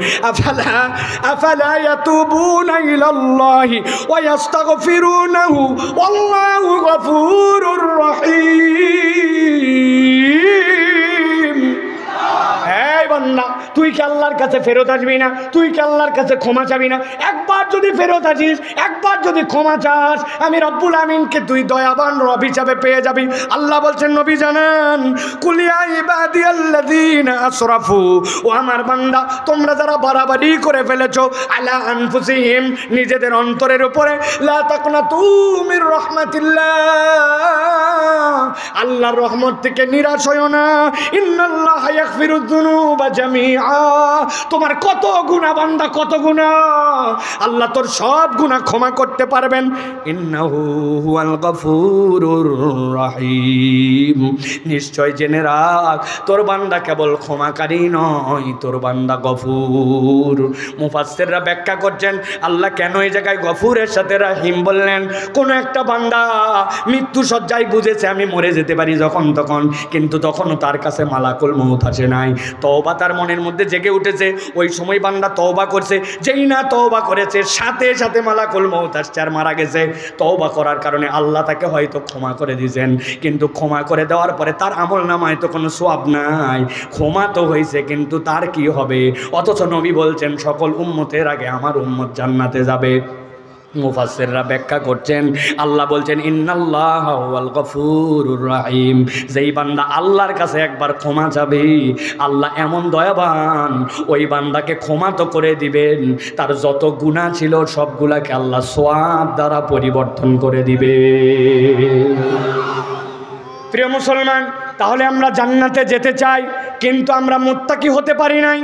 আফালা ইয়াতুবুনা ইলাল্লাহি ওয়া ইস্তাগফিরুনাহু ওয়াল্লাহু গফুরুর রহিম। এই বান্দা, তুই কি আল্লাহর কাছে ফেরত আসবি না? তুই কি আল্লাহর কাছে ক্ষমা চাবি না? একবার যদি ফেরত আসিস, একবার যদি ক্ষমা চাস, আমি রব্বুল আমিনকে তুই দয়াবান রব হিসাবে পেয়ে যাবি। আল্লাহ বলছেন নবী জানান, কুলিয়া ইবাদিয়াল্লাযীনা আসরাফু, ও আমার বান্দা তোমরা যারা বাড়াবাড়ি করে ফেলেছো, আলা আনফুসিহিম, নিজেদের অন্তরের উপরে, লা তাকনাতু মির রাহমাতিল্লাহ, আল্লাহর রহমত থেকে নিরাশ হয়ো না। ইন্নাল্লাহা ইয়াগফিরুয যুনুবা জামিআ, তোমার কত গুনাহ বান্দা, কত গুনাহ, আল্লাহ তোর সব গুনাহ ক্ষমা করতে পারবেন। ইন্নাহু হুয়াল গফুরুর রহিম, নিশ্চয় জেনে রাখ তোর বান্দা কেবল ক্ষমাকারী নয়, তোর বান্দা গফুর। মুফাসসিররা ব্যাখ্যা করছেন আল্লাহ কেন এই জায়গায় গফুরের সাথে রহিম বললেন। কোন একটা বান্দা মৃত্যু সজ্জায় বুঝেছে আমি মরে যেতে পারি যখন তখন, কিন্তু তখনও তার কাছে মালাকুল মউত আসে নাই, তওবা তার মনের মধ্যে জেগে উঠেছে। ওই সময় বান্দা তওবা করছে, যেই না তওবা করেছে সাথে সাথে মালাকুল মউত আসছে আর মারা গেছে। তওবা করার কারণে আল্লাহ তাকে হয়তো ক্ষমা করে দিয়েছেন, কিন্তু ক্ষমা করে দেওয়ার পরে তার আমল নামায় তো কোনো সওয়াব নাই। ক্ষমা তো হয়েছে, কিন্তু তার কি হবে? অথচ নবী বলছেন সকল উম্মতের আগে আমার উম্মত জান্নাতে যাবে। মুফাসসিররা ব্যাখ্যা করছেন আল্লাহ বলছেন ইন্নাল্লাহা হুয়াল গফুরুর রহিম, যেই বান্দা আল্লাহর কাছে একবার ক্ষমা চাবে, আল্লাহ এমন দয়াবান, ওই বান্দাকে ক্ষমা তো করে দিবেন, তার যত গুনাহ ছিল সবগুলাকে আল্লাহ সওয়াব দ্বারা পরিবর্তন করে দিবে। প্রিয় মুসলমান, তাহলে আমরা জান্নাতে যেতে চাই, কিন্তু আমরা মুত্তাকি হতে পারি নাই।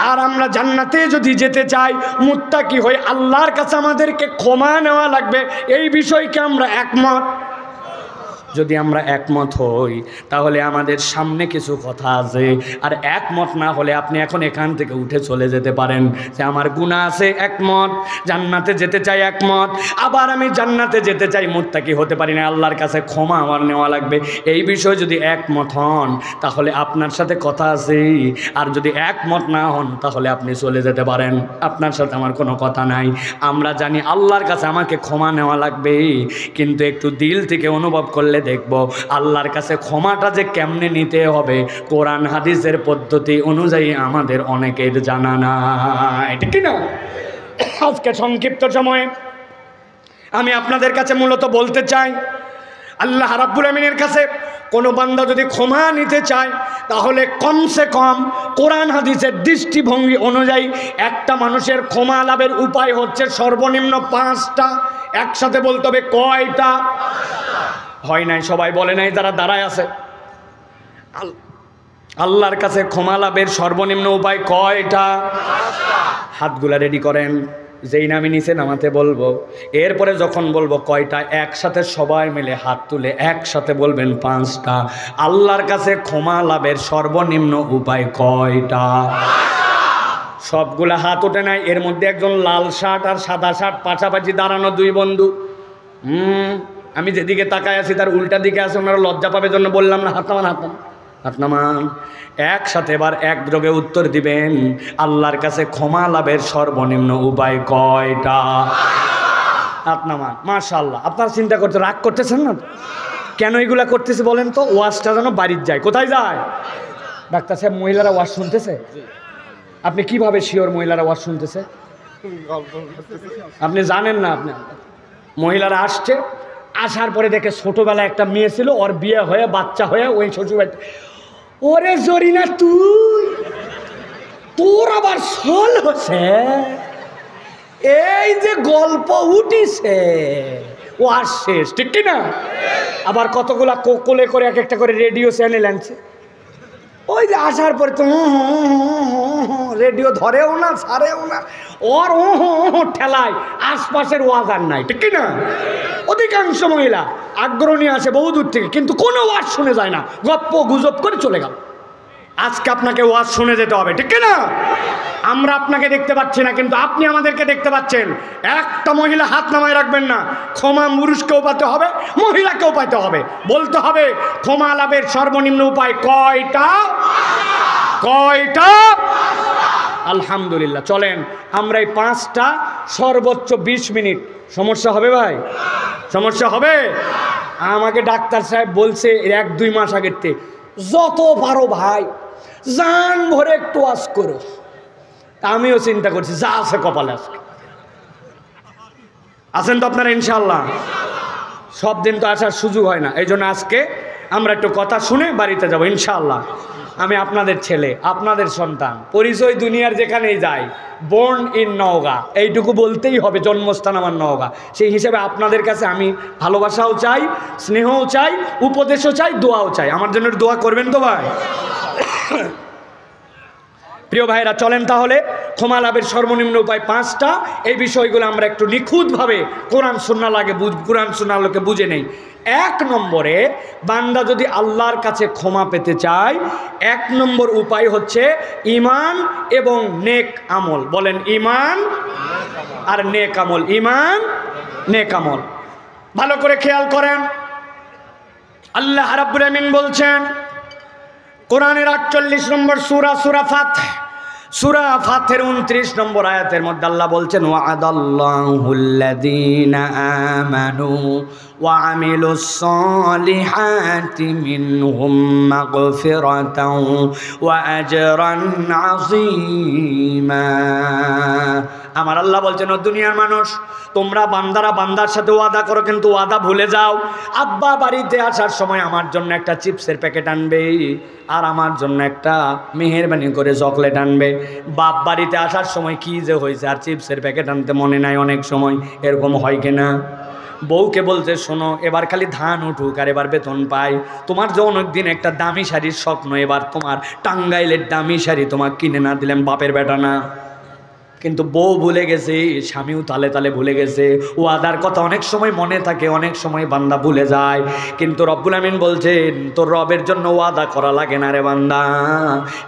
আর আমরা জান্নাতে যদি যেতে চাই, মুত্তাকি হয়ে আল্লাহর কাছে আমাদেরকে ক্ষমা নেওয়া লাগবে, এই বিষয়কে আমরা একমত। যদি আমরা একমত হই তাহলে আমাদের সামনে কিছু কথা আছে, আর একমত না হলে আপনি এখন এখান থেকে উঠে চলে যেতে পারেন যে আমার গুনাহ আছে, একমত, জান্নাতে যেতে চাই, একমত, আবার আমি জান্নাতে যেতে চাই, মুত্তাকি হতে পারি না, আল্লাহর কাছে ক্ষমা আমার নেওয়া লাগবে। এই বিষয়ে যদি একমত হন তাহলে আপনার সাথে কথা আছে, আর যদি একমত না হন তাহলে আপনি চলে যেতে পারেন, আপনার সাথে আমার কোনো কথা নাই। আমরা জানি আল্লাহর কাছে আমাকে ক্ষমা নেওয়া লাগবে, কিন্তু একটু দিল থেকে অনুভব করলে দেখব আল্লাহর কাছে ক্ষমাটা যে কেমনে নিতে হবে কোরআন হাদিসের পদ্ধতি অনুযায়ী আমাদের অনেকের জানা নাই, ঠিক না? আজকে সংক্ষিপ্ত সময়ে আমি আপনাদের কাছে মূলত বলতে চাই, আল্লাহ রাব্বুল আমিনের কাছে কোনো বান্দা যদি ক্ষমা নিতে চায় তাহলে কমসে কম কোরআন হাদিসের দৃষ্টিভঙ্গি অনুযায়ী একটা মানুষের ক্ষমা লাভের উপায় হচ্ছে সর্বনিম্ন 5টা। একসাথে বলতে হবে কয়টা? হয় নাই, সবাই বলে নাই, যারা দাঁড়ায় আছে। আল্লাহর কাছে ক্ষমা লাভের সর্বনিম্ন উপায় কয়টা? হাতগুলা রেডি করেন, যেই নামে নিচে নামাতে বলবো, এরপরে যখন বলবো কয়টা একসাথে সবাই মিলে হাত তুলে একসাথে বলবেন 5টা। আল্লাহর কাছে ক্ষমা লাভের সর্বনিম্ন উপায় কয়টা? সবগুলা হাত ওঠে নাই। এর মধ্যে একজন লাল শার্ট আর সাদা শার্ট পাশাপাশি দাঁড়ানো 2 বন্ধু, আমি যেদিকে তাকায় আছি তার উল্টা দিকে আছে, ওনারা লজ্জা পাবে জন্য বললাম না হাত নামান, হাত নামান, হাত নামান। একসাথে এবার একযোগে উত্তর দিবেন আল্লাহর কাছে ক্ষমা লাভের সর্বনিম্ন উপায় কয়টা? হাত নামান। মাশাআল্লাহ। আপনারা চিন্তা করতে রাগ করতেছেন না? কেন এগুলা করতেছে বলেন তো? ওয়াজটা যেন বাড়ির যায়। কোথায় যায়? ডাক্তার সাহেব, মহিলারা ওয়াজ শুনতেছে? আপনি কিভাবে শিওর মহিলারা ওয়াজ শুনতেছে? আপনি জানেন না? আপনি মহিলারা আসছে, আসার পরে দেখে ছোটবেলায় একটা মেয়ে ছিল, ওর বিয়ে হয়ে বাচ্চা হয়ে ওই শ্বশুরবাড়ি, ওরে জরিনা তুই, তোর আবার সল হচ্ছে, এই যে গল্প উঠিছে ও আসছে, ঠিক কিনা? আবার কতগুলা কোলে করে এক একটা করে রেডিও চ্যানেল আনছে, ওই যে আসার পরে তো রেডিও ধরেও না ছাড়েও না, ওর ঠেলায় আশপাশের ওয়াজ আর নাই, ঠিক না? অধিকাংশ মহিলা আগ্রহী আছে বহু দূর থেকে, কিন্তু কোনো ওয়াজ শুনে যায় না, গপ্প গুজব করে চলে গেল। আজকে আপনাকে ওয়াজ শুনে যেতে হবে, ঠিক না? আমরা আপনাকে দেখতে পাচ্ছি না, কিন্তু আপনি আমাদেরকে দেখতে পাচ্ছেন। একটা মহিলা হাত নামায় রাখবেন না। ক্ষমা পুরুষকেও পাইতে হবে, মহিলাকেও পাইতে হবে। বলতে হবে ক্ষমা লাভের সর্বনিম্ন উপায় কয়টা? কয়টা? আলহামদুলিল্লাহ। চলেন আমরা এই 5টা সর্বোচ্চ 20 মিনিট। সমস্যা হবে ভাই? সমস্যা হবে? আমাকে ডাক্তার সাহেব বলছে 1-2 মাস আগের থেকে, যত পারো ভাই জান ভরে একটু ওয়াজ করো। আমিও চিন্তা করছি যা আছে কপালে আজকে। আছেন তো আপনারা ইনশাআল্লাহ? সব দিন তো আসার সুযোগ হয় না, এই জন্য আজকে আমরা একটু কথা শুনে বাড়িতে যাব ইনশাআল্লাহ। আমি আপনাদের ছেলে, আপনাদের সন্তান, পরিচয় দুনিয়ার যেখানেই যাই, বর্ন ইন নওগাঁ, এইটুকু বলতেই হবে, জন্মস্থান আমার নওগাঁ। সেই হিসেবে আপনাদের কাছে আমি ভালোবাসাও চাই, স্নেহও চাই, উপদেশও চাই, দোয়াও চাই। আমার জন্য দোয়া করবেন তো ভাই? প্রিয় ভাইরা, চলেন তাহলে ক্ষমা লাভের সর্বনিম্ন উপায় 5টা। এই বিষয়গুলো আমরা একটু নিখুঁতভাবে কোরআন সুন্নাহ লোকে বুঝে নেই। 1 নম্বরে, বান্দা যদি আল্লাহর কাছে ক্ষমা পেতে চায়, 1 নম্বর উপায় হচ্ছে ঈমান এবং নেক আমল। বলেন ঈমান আর নেক আমল। ঈমান, নেক আমল। ভালো করে খেয়াল করেন, আল্লাহ রাব্বুল আমিন বলছেন কোরআনের 48 নম্বর সূরা ফাতহ, সূরা ফাতহের 29 নম্বর আয়াতের মধ্যে আল্লাহ বলছেন ওয়া'আদাল্লাহুল্লাযীনা আমানু ওয়া আমিলুস সালিহাতি মিনহুম মাগফিরাতাও ওয়া আজরান আযীমা। আমার আল্লাহ বলছেন, ও দুনিয়ার মানুষ, তোমরা বান্দারা বান্দার সাথে ওয়াদা করো, কিন্তু ওয়াদা ভুলে যাও। আব্বা বাড়িতে আসার সময় আমার জন্য একটা চিপসের প্যাকেট আনবে, আর আমার জন্য একটা মেহেরবানি করে চকলেট আনবে। বাপ বাড়িতে আসার সময় কি যে হয়েছে, আর চিপসের প্যাকেট আনতে মনে নাই অনেক সময়, এরকম হয় কিনা? বউকে বলছে, শোনো, এবার খালি ধান উঠুক আর এবার বেতন পাই, তোমার যে অনেকদিন একটা দামি শাড়ির স্বপ্ন, এবার তোমার টাঙ্গাইলের দামি শাড়ি তোমার কিনে না দিলাম, বাপের বেটা না। কিন্তু বউ ভুলে গেছে, স্বামীও তালে তালে ভুলে গেছে। ওয়াদার কথা অনেক সময় মনে থাকে, অনেক সময় বান্দা ভুলে যায়। কিন্তু রব্বুল আমিন বলছেন, তোর রবের জন্য ওয়াদা করা লাগে না রে বান্দা।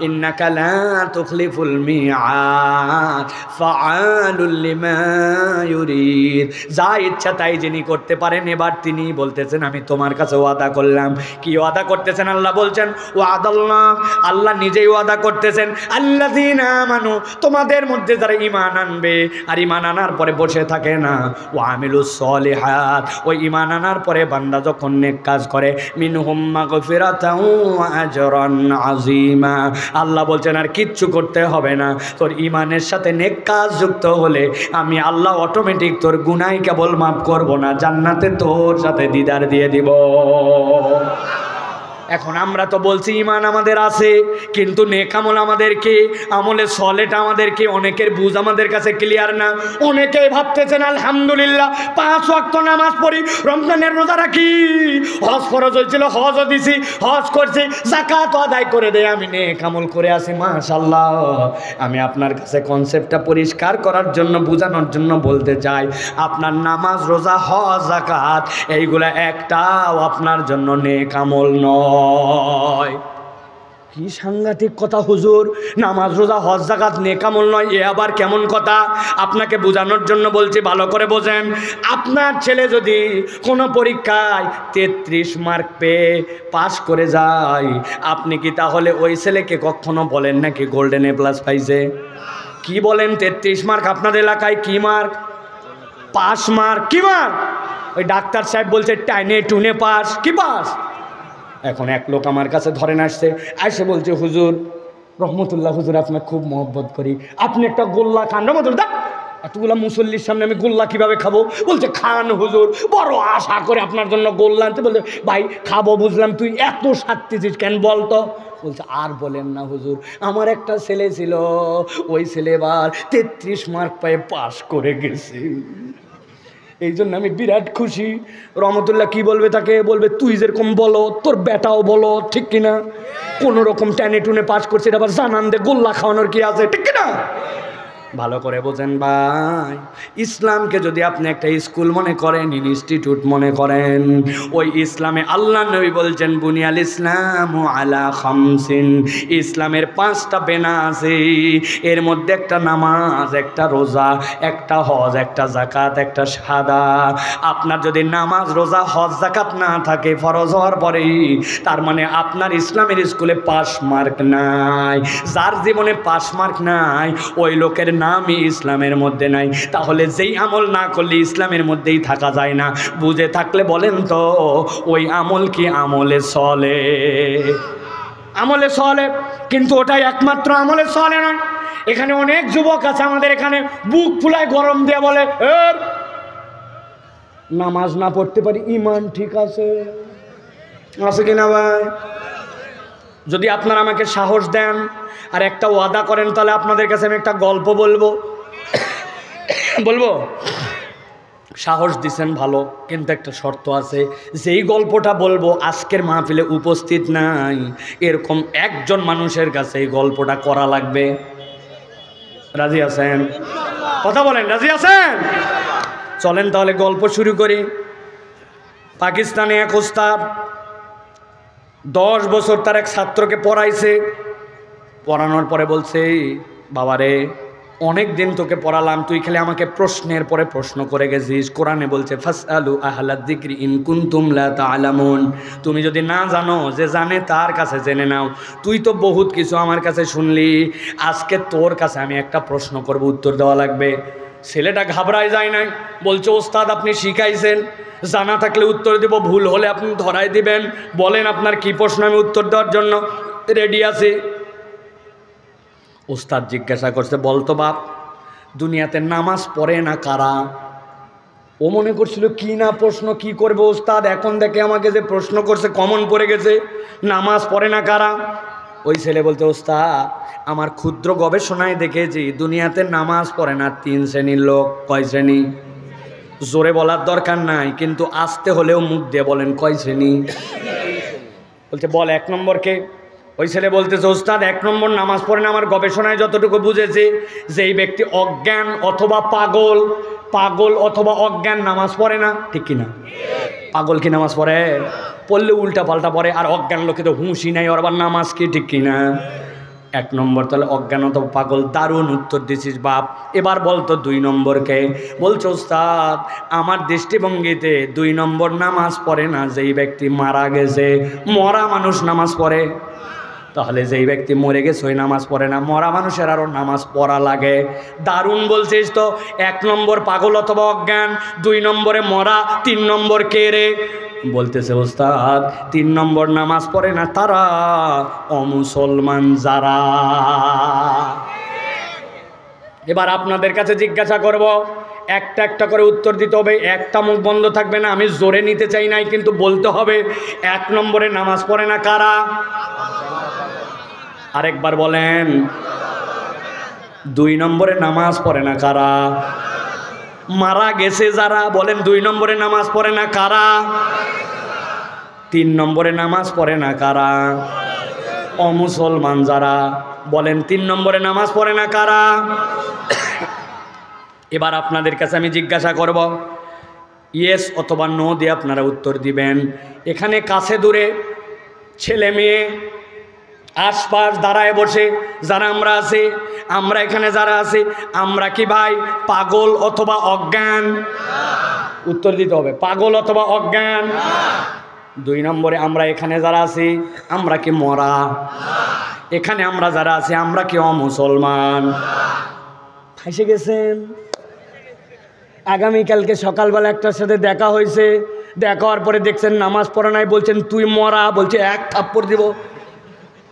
ইন্নাকা লা তুখলিফুল মিআদ ফাআলুল লিমা ইউরিদ। যা ইচ্ছা তাই যিনি করতে পারেন, এবার তিনি বলতেছেন আমি তোমার কাছে ওয়াদা করলাম। কি ওয়াদা করতেছেন? আল্লাহ বলছেন ওয়াদাল্লাহ, আল্লাহ নিজেই ওয়াদা করতেছেন, আল্লাযীনা আমানু, তোমাদের মধ্যে যারা ঈমান আনবে, আর ঈমান আনার পরে বসে থাকে না। ওয়া আমিলুস সলিহাত, ওই ঈমান আনার পরে বান্দা যখন নেক কাজ করে, মিনহুম মাগফিরাতাও ওয়া আজরান আযীমা, আল্লাহ বলছেন আর কিচ্ছু করতে হবে না, তোর ঈমানের সাথে নেক কাজ যুক্ত হলে আমি আল্লাহ অটোমেটিক তোর গুনাহ কেবল মাফ করব না, জান্নাতে তোর সাথে দিদার দিয়ে দিব। এখন আমরা তো বলছি ঈমান আমাদের আছে, কিন্তু নেক আমল আমাদেরকে, আমলে সলেটা আমাদেরকে, অনেকের বুঝ আমাদের কাছে ক্লিয়ার না। অনেকেই ভাবতেছেন আলহামদুলিল্লাহ 5 ওয়াক্ত নামাজ পড়ি, রমজানের রোজা রাখি, হজ ফরজ হয়েছিল হজও দিছি, হজ করছি, যাকাত আদায় করে দেয়, আমি নেক আমল করে আসি, মাশাআল্লাহ। আমি আপনার কাছে কনসেপ্টটা পরিষ্কার করার জন্য, বোঝানোর জন্য বলতে চাই, আপনার নামাজ রোজা হজ যাকাত এইগুলা একটাও আপনার জন্য নেক আমল নয়। কি সাংঘাতিক কথা হুজুর, নামাজ রোজা হজ যাকাত নেক আমল নয়, এ আবার কেমন কথা? আপনাকে বোঝানোর জন্য বলছি, ভালো করে বোঝেন। আপনার ছেলে যদি কোনো পরীক্ষায় 33 মার্ক পেয়ে পাস করে যায়, আপনি কি তাহলে ওই ছেলেকে কখনো বলেন নাকি গোল্ডেন এ প্লাস পাইছে? কি বলেন? 33 মার্ক আপনাদের এলাকায় কি মার্ক? Pass mark. কি মার্ক? ওই ডাক্তার সাহেব বলছে টাইনে টুনে পাস, কি পাস? এখন এক লোক আমার কাছে ধরেন আসছে, আইসে বলছে হুজুর রহমতুল্লাহ, হুজুর আপনার খুব মহব্বত করি, আপনি একটা গোল্লা খান। রহমতুল্লাহ, এতগুলা মুসল্লির সামনে আমি গোল্লা কিভাবে খাবো? বলছে খান হুজুর, বড় আশা করে আপনার জন্য গোল্লা আনতে। বলছে ভাই খাবো বুঝলাম, তুই এত সারতেছিস কেন বলতো? বলছে আর বলেন না হুজুর, আমার একটা ছেলে ছিল, ওই ছেলে এবার 33 মার্ক পেয়ে পাস করে গেছে, এই জন্য আমি বিরাট খুশি। রহমতুল্লাহ কি বলবে তাকে? বলবে তুই যেরকম বলো তোর বেটাও বলো, ঠিক কিনা? কোনো রকম টেনে টুনে পাস করছে, এটা আবার জানান দে, গোল্লা খাওয়ানোর কি আছে, ঠিক কিনা? ভালো করে বোঝেন ভাই, ইসলামকে যদি আপনি একটা স্কুল মনে করেন, ইনস্টিটিউট মনে করেন, ওই ইসলামে আল্লাহ নবী বলছেন বুনিয়াল ইসলাম আলা খামসিন, ইসলামের 5টা বেনা আছে, এর মধ্যে একটা নামাজ, একটা রোজা, একটা হজ, একটা যাকাত, একটা শাহাদা। আপনার যদি নামাজ রোজা হজ যাকাত না থাকে ফরজ হওয়ার পরেই, তার মানে আপনার ইসলামের স্কুলে পাস মার্ক নাই। যার জীবনে পাস মার্ক নাই, ওই লোকের নামই ইসলামের মধ্যে নাই। তাহলে যেই আমল না করলে ইসলামের মধ্যেই থাকা যায় না, বুঝে থাকলে বলেন তো ওই আমল কি আমলে চলে? আমলে চলে, কিন্তু ওটাই একমাত্র আমলে চলে না। এখানে অনেক যুবক আছে আমাদের এখানে, বুক ফুলায় গরম দিয়ে বলে নামাজ না পড়তে পারি, ঈমান ঠিক আছে। আছে কিনা ভাই? যদি আপনারা আমাকে সাহস দেন আর একটা ওয়াদা করেন, তাহলে আপনাদের কাছে আমি একটা গল্প বলবো। বলবো? সাহস দিছেন ভালো, কিন্তু একটা শর্ত আছে, যেই গল্পটা বলবো আজকের মাহফিলে উপস্থিত নাই এরকম একজন মানুষের কাছে এই গল্পটা করা লাগবে। রাজি আছেন? কথা বলেন, রাজি আছেন? চলেন তাহলে গল্প শুরু করি। পাকিস্তানে এক ওস্তাদ 10 বছর তার এক ছাত্রকে পড়াইছে। পড়ানোর পরে বলছে, বাবারে অনেক দিন তোকে পড়ালাম, তুই খালি আমাকে প্রশ্নের পরে প্রশ্ন করে গেছিস। কোরআনে বলছে ফাসআলু আহলাদ যিকরি ইন কুনতুম লা তা'লামুন, তুমি যদি না জানো, যে জানে তার কাছে জেনে নাও। তুই তো বহুত কিছু আমার কাছে শুনলি, আজকে তোর কাছে আমি একটা প্রশ্ন করব, উত্তর দেওয়া লাগবে। ছেলেটা ঘাবড়ায় যায় নাই, বলছে ওস্তাদ আপনি শিখাইছেন, জানা থাকলে উত্তর দেব, ভুল হলে আপনি ধরাই দিবেন, বলেন আপনার কি প্রশ্ন, আমি উত্তর দেওয়ার জন্য রেডি আছি। ওস্তাদ জিজ্ঞাসা করছে, বলতো বাপ, দুনিয়াতে নামাজ পড়ে না কারা? ও মনে করছিল কি না প্রশ্ন কি করবে ওস্তাদ, এখন দেখে আমাকে যে প্রশ্ন করছে কমন পড়ে গেছে, নামাজ পড়ে না কারা? ওই ছেলে বলতে, ওস্তাদ আমার ক্ষুদ্র গবেষণায় দেখেছি দুনিয়াতে নামাজ পড়ে না 3 শ্রেণীর লোক। কয় শ্রেণী? জোরে বলার দরকার নাই, কিন্তু আস্তে হলেও মুখ দিয়ে বলেন, কয় শ্রেণী? বলছে বল 1 নম্বরকে। ওই ছেলে বলতেছে, ওস্তাদ 1 নম্বর নামাজ পড়ে না, আমার গবেষণায় যতটুকু বুঝেছি, যেই ব্যক্তি অজ্ঞান অথবা পাগল, পাগল অথবা অজ্ঞান নামাজ পড়ে না, ঠিক কিনা? পাগল কি নামাজ পড়ে? পড়লে উল্টা পাল্টা পড়ে, আর অজ্ঞান লোকে তো হুঁশি নাই, ওর আবার নামাজ কি, ঠিক কিনা? 1 নম্বর তাহলে অজ্ঞান অথবা পাগল। দারুণ উত্তর দিছিস বাপ। এবার বলতো 2 নম্বরকে। বলছো ওস্তাদ আমার দৃষ্টিভঙ্গিতে 2 নম্বর নামাজ পড়ে না যেই ব্যক্তি মারা গেছে। মরা মানুষ নামাজ পড়ে? তাহলে যেই ব্যক্তি মরে গেছে ওই নামাজ পড়ে না, মরা মানুষের আরও নামাজ পড়া লাগে। দারুণ বলছিস তো। 1 নম্বর পাগল অথবা অজ্ঞান, 2 নম্বরে মরা, 3 নম্বর কে রে? বলতেছে ওস্তাদ 3 নম্বর নামাজ পড়ে না তারা অমুসলমান যারা। এবার আপনাদের কাছে জিজ্ঞাসা করব, একটা একটা করে উত্তর দিতে হবে, একটা মুখ বন্ধ থাকবে না। আমি জোরে নিতে চাই নাই, কিন্তু বলতে হবে। 1 নম্বরে নামাজ পড়ে না কারা? আরেকবার বলেন। 2 নম্বরে নামাজ পড়ে না কারা? মারা গেছে যারা। বলেন 2 নম্বরে নামাজ পড়ে না কারা? 3 নম্বরে নামাজ পড়ে না কারা? অমুসলমান যারা। বলেন 3 নম্বরে নামাজ পড়ে না কারা? এবার আপনাদের কাছে আমি জিজ্ঞাসা করব, ইয়েস অথবা নো দিয়ে আপনারা উত্তর দিবেন। এখানে কাছে দূরে ছেলে মেয়ে আশপাশ দাঁড়ায় বসে যারা আমরা আছি, আমরা এখানে যারা আছি, আমরা কি ভাই পাগল অথবা অজ্ঞান? উত্তর দিতে হবে, পাগল অথবা অজ্ঞান। 2 নম্বরে আমরা এখানে যারা আছি, আমরা কি মরা? এখানে আমরা যারা আছি, আমরা কি অমুসলমান? ফাঁসে গেছেন। আগামীকালকে সকালবেলা একটার সাথে দেখা হয়েছে, দেখা হওয়ার পরে দেখছেন নামাজ পড়া নাই, বলছেন তুই মরা। বলছে 1 থাপ্পড় দিব।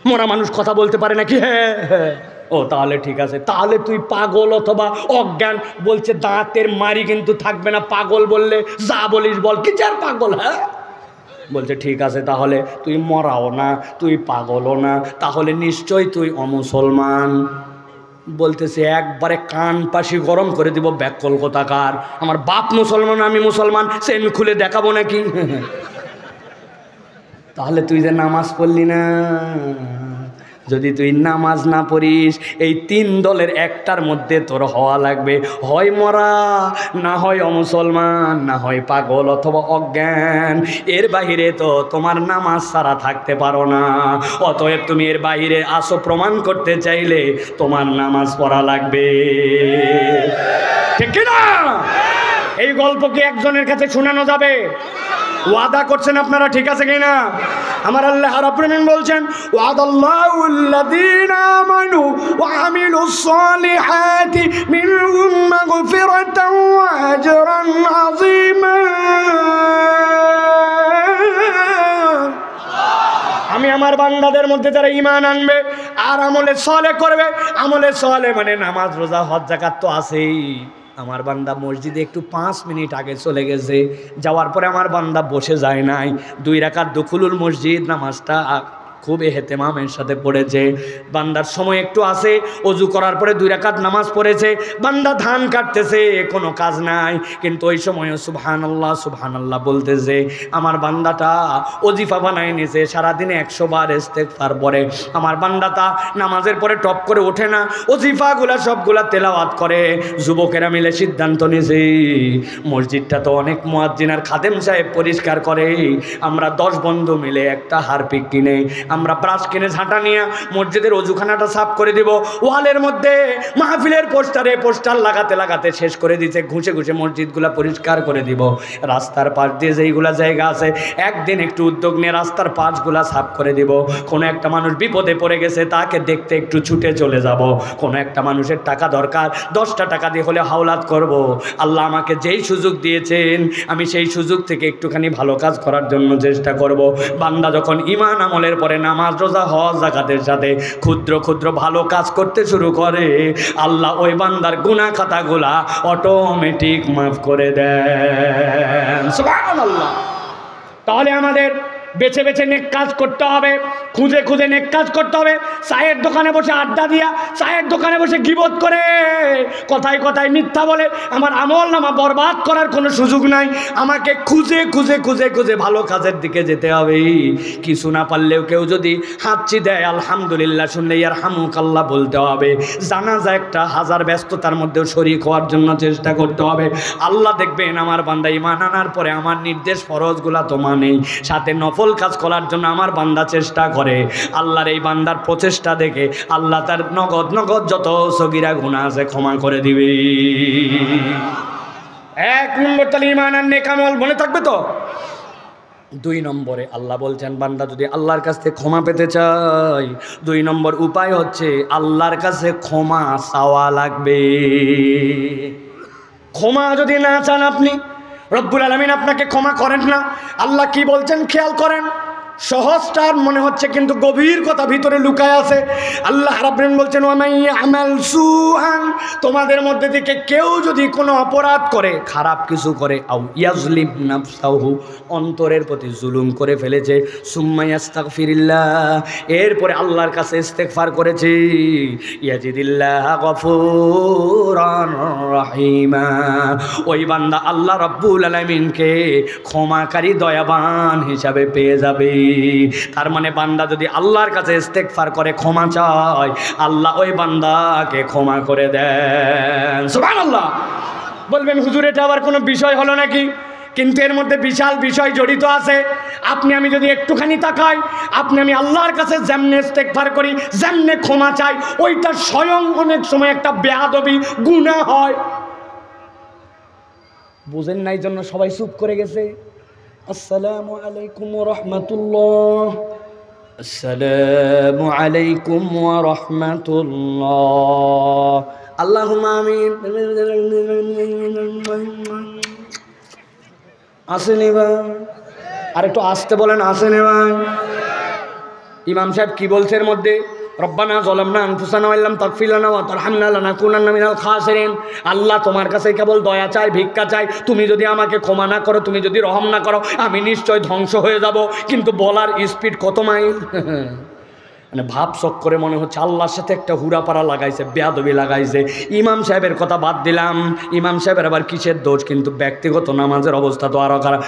মরা মানুষ কথা বলতে পারে নাকি? হ্যাঁ হ্যাঁ। ও তাহলে ঠিক আছে, তাহলে তুই পাগল অথবা অজ্ঞান। বলছে দাঁতের মারি কিন্তু থাকবে না পাগল বললে, যা বলিস বল, কি চার পাগল? হ্যাঁ। বলছে ঠিক আছে, তাহলে তুই মরাও না, তুই পাগলও না, তাহলে নিশ্চয় তুই অমুসলমান। বলতেছে একবারে কান পাশি গরম করে দিব, ব্যাকল কোথাকার। আমার বাপ মুসলমান, আমি মুসলমান, সেন খুলে দেখাবো নাকি? তাহলে তুই যে নামাজ পড়লি না, যদি তুই নামাজ না পড়িস, এই 3 দলের একটার মধ্যে তোর হওয়া লাগবে, হয় মরা, না হয় অমুসলমান, না হয় পাগল অথবা অজ্ঞান। এর বাহিরে তো তোমার নামাজ ছাড়া থাকতে পারো না। অতএব তুমি এর বাহিরে আসো, প্রমাণ করতে চাইলে তোমার নামাজ পড়া লাগবে, ঠিক না? এই গল্প কি একজনের কাছে শোনানো যাবে? ওয়াদা করছেন আপনারা, ঠিক আছে কিনা? আমার আল্লাহ রাব্বুল আলামিন বলছেন, ওয়াদাল্লাহুল্লাযীনা আমানু ওয়া আমিলুস সালিহাতি মিনহুম মাগফিরাতাও ওয়া আজরান আযীমা। আমি আমার বান্দাদের মধ্যে যারা ঈমান আনবে আর আমলে সালেহ করবে, আমলে সালেহ মানে নামাজ রোজা হজ যাকাত তো আছেই। আমার বান্দা মসজিদে একটু 5 মিনিট আগে চলে গেছে, যাওয়ার পরে আমার বান্দা বসে যায় নাই, 2 রাকাত দুখুলুল মসজিদ নামাজটা খুব এহতেমামের সাথে পড়েছে। বান্দার সময় একটু আছে, অজু করার পরে 2 রাকাত নামাজ পড়েছে। বান্দা ধান কাটতেছে, কোনো কাজ নাই, কিন্তু ওই সময়ও সুবহানাল্লাহ সুবহানাল্লাহ বলতেছে। আমার বান্দাটা ওজিফা বানায় নিয়েছে, সারাদিনে 100 বার ইস্তেগফার পড়ে। আমার বান্দাটা নামাজের পরে টপ করে ওঠে না, ওজিফাগুলা সবগুলা তেলাওয়াত করে। যুবকেরা মিলে সিদ্ধান্ত নিয়েছে, মসজিদটা তো অনেক মুয়াজ্জিন আর খাদেম সাহেব পরিষ্কার করে, আমরা 10 বন্ধু মিলে একটা হারপিক কিনে, আমরা ব্রাশ কিনে ঝাঁটা নিয়ে মসজিদের অজুখানাটা সাফ করে দিব। ওয়ালের মধ্যে মাহফিলের পোস্টার লাগাতে লাগাতে শেষ করে দিচ্ছে, ঘুষে ঘুষে মসজিদগুলা পরিষ্কার করে দিব। রাস্তার পাশ দিয়ে যেইগুলা জায়গা আছে, একদিন একটু উদ্যোগ নিয়ে রাস্তার পাশগুলা সাফ করে দিব। কোনো একটা মানুষ বিপদে পড়ে গেছে, তাকে দেখতে একটু ছুটে চলে যাব। কোনো একটা মানুষের টাকা দরকার, 10টা টাকা দিয়ে হলে হাওলাত করব। আল্লাহ আমাকে যেই সুযোগ দিয়েছেন, আমি সেই সুযোগ থেকে একটুখানি ভালো কাজ করার জন্য চেষ্টা করব। বান্দা যখন ঈমান আমলের পরে নামাজ রোজা হজ যাকাতের সাথে ক্ষুদ্র ক্ষুদ্র ভালো কাজ করতে শুরু করে, আল্লাহ ওই বান্দার গুনাহ খাতাগুলা অটোমেটিক মাফ করে দেন। সুবহানাল্লাহ। তাহলে আমাদের বেছে বেছে নেক কাজ করতে হবে, খুঁজে খুঁজে নেক কাজ করতে হবে। চায়ের দোকানে বসে আড্ডা দিয়া, চায়ের দোকানে বসে গীবত করে, কথায় কথায় মিথ্যা বলে আমার আমল নামা বরবাদ করার কোনো সুযোগ নাই। আমাকে খুঁজে খুঁজে খুঁজে খুঁজে ভালো কাজের দিকে যেতে হবে। কিছু না পারলেও কেউ যদি হাঁচি দেয়, আলহামদুলিল্লাহ শুনলে ইয়ারহামুকাল্লাহ বলতে হবে। জানাজা একটা হাজার ব্যস্ততার মধ্যেও শরীক হওয়ার জন্য চেষ্টা করতে হবে। আল্লাহ দেখবেন আমার বান্দা ঈমান আনার পরে আমার নির্দেশ ফরজগুলা তো মানেই, সাথে নফল কাজ করার জন্য আমার বান্দা চেষ্টা করে। আল্লাহর এই বান্দার প্রচেষ্টা দেখে আল্লাহ তার নগদ নগদ যত সগীরা গুনাহ আছে ক্ষমা করে দিবে। 1 নম্বর তাহলে ঈমান আর নেক আমল মনে থাকবে তো? 2 নম্বরে আল্লাহ বলছেন বান্দা যদি আল্লাহর কাছ থেকে ক্ষমা পেতে চাই 2 নম্বর উপায় হচ্ছে আল্লাহর কাছে ক্ষমা চাওয়া লাগবে। ক্ষমা যদি না চান আপনি, রব্বুল আলামিন আপনাকে ক্ষমা করেন না। আল্লাহ কি বলছেন খেয়াল করেন, সহজটার মনে হচ্ছে কিন্তু গভীর কথা ভিতরে লুকায় আছে। আল্লাহ রাব্বুল আলামিন বলছেন ওয়ামাই ইয়ামাল সুআন, তোমাদের মধ্যে থেকে কেউ যদি কোনো অপরাধ করে, খারাপ কিছু করে, আও ইয়াজলিম নাফসাহু, অন্তরের প্রতি জুলুম করে ফেলেছে, সুম্মা ইস্তাগফিরিল্লাহ, এরপরে আল্লাহর কাছে ইস্তেগফার করেছে, ইয়াজিদিল্লাহ গফুরান রহিমা, ওই বান্দা আল্লাহ রাব্বুল আলামিনকে ক্ষমাকারী দয়াবান হিসাবে পেয়ে যাবে। তার মানে বান্দা যদি আল্লাহর কাছে ইস্তেগফার করে, ক্ষমা চায়, আল্লাহ ওই বান্দাকে ক্ষমা করে দেন। সুবহানাল্লাহ। বলবেন হুজুর এটা আবার কোনো বিষয় হলো নাকি? কিন্তু এর মধ্যে বিশাল বিষয় জড়িত আছে। আপনি আমি যদি একটুখানি তাকাই, আপনি আমি আল্লাহর কাছে যেমনে ইস্তেগফার করি, যেমনে ক্ষমা চাই, ওইটা স্বয়ং অনেক সময় একটা বেয়াদবি, গুনাহ হয়। বুঝেন নাই জন্য সবাই চুপ করে গেছে। আসসালামু আলাইকুম ওয়া রাহমাতুল্লাহ, আসসালামু আলাইকুম ওয়া রাহমাতুল্লাহ, আল্লাহুম্মা আমিন। আসেনি ভাই, আর একটু আসতে বলেন, আসেনি ভাই। ইমাম সাহেব কি বলছে এর মধ্যে? রব্বানা যালামনা আনফুসানা ওয়া ইল্লাম তাগফির লানা ওয়া তারহামনা লানাকুনান্না মিনাল খাসিরিন। আল্লাহ তোমার কাছে কেবল দয়া চাই, ভিক্ষা চাই, তুমি যদি আমাকে ক্ষমা না করো, তুমি যদি রহম না করো, আমি নিশ্চয় ধ্বংস হয়ে যাব। কিন্তু বলার স্পিড কত মাইল! মানে ভাব শখ করে মনে হচ্ছে আল্লাহর সাথে একটা হুড়াপাড়া লাগাইছে, বেয়াদবি লাগাইছে। ইমাম সাহেবের কথা বাদ দিলাম, ইমাম সাহেবের আবার কিসের দোষ, কিন্তু ব্যক্তিগত নামাজের অবস্থা তো আরো খারাপ।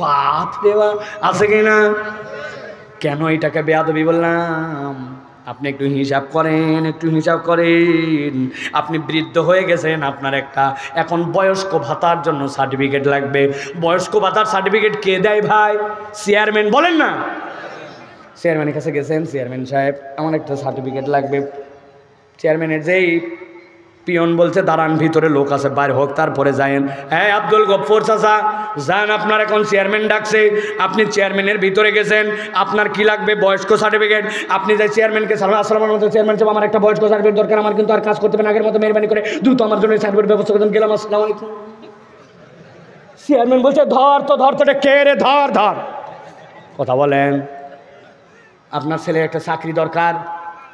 বাপ দেওয়া আছে কিনা? কেন এটাকে বেয়াদবি বললাম? আপনি একটু হিসাব করেন, একটু হিসাব করেন। আপনি বৃদ্ধ হয়ে গেছেন, আপনার একটা এখন বয়স্ক ভাতার জন্য সার্টিফিকেট লাগবে। বয়স্ক ভাতার সার্টিফিকেট কে দেয় ভাই? চেয়ারম্যান। বলেন না, চেয়ারম্যানের কাছে গেছেন, চেয়ারম্যান সাহেব আমার একটা সার্টিফিকেট লাগবে। চেয়ারম্যানের যেই পিয়ন বলছে দাঁড়ান, ভিতরে লোক আছে, বাইরে হোক, তারপরে যায়েন। হ্যাঁ আব্দুল গফফর চাচা যান, আপনার এখন চেয়ারম্যান ডাকছে। আপনি চেয়ারম্যানের ভিতরে গেছেন, আপনার কি লাগবে? বয়স্ক সার্টিফিকেট। আপনি যাই চেয়ারম্যানকে আসসালামু আলাইকুম চেয়ারম্যান সাহেব, আমার একটা বয়স্ক সার্টিফিকেট দরকার, আমার কিন্তু আর কাজ করতে হবে না, আগের মতো মেহরবানি করে দ্রুত আমার জন্য সার্টিফিকেট ব্যবস্থা করতেন। গেলাম, আসসালামু আলাইকুম। চেয়ারম্যান বলছে ধর তো, ধর তো, কে রে, ধর ধর। কথা বলেন। আপনার ছেলে একটা চাকরি দরকার,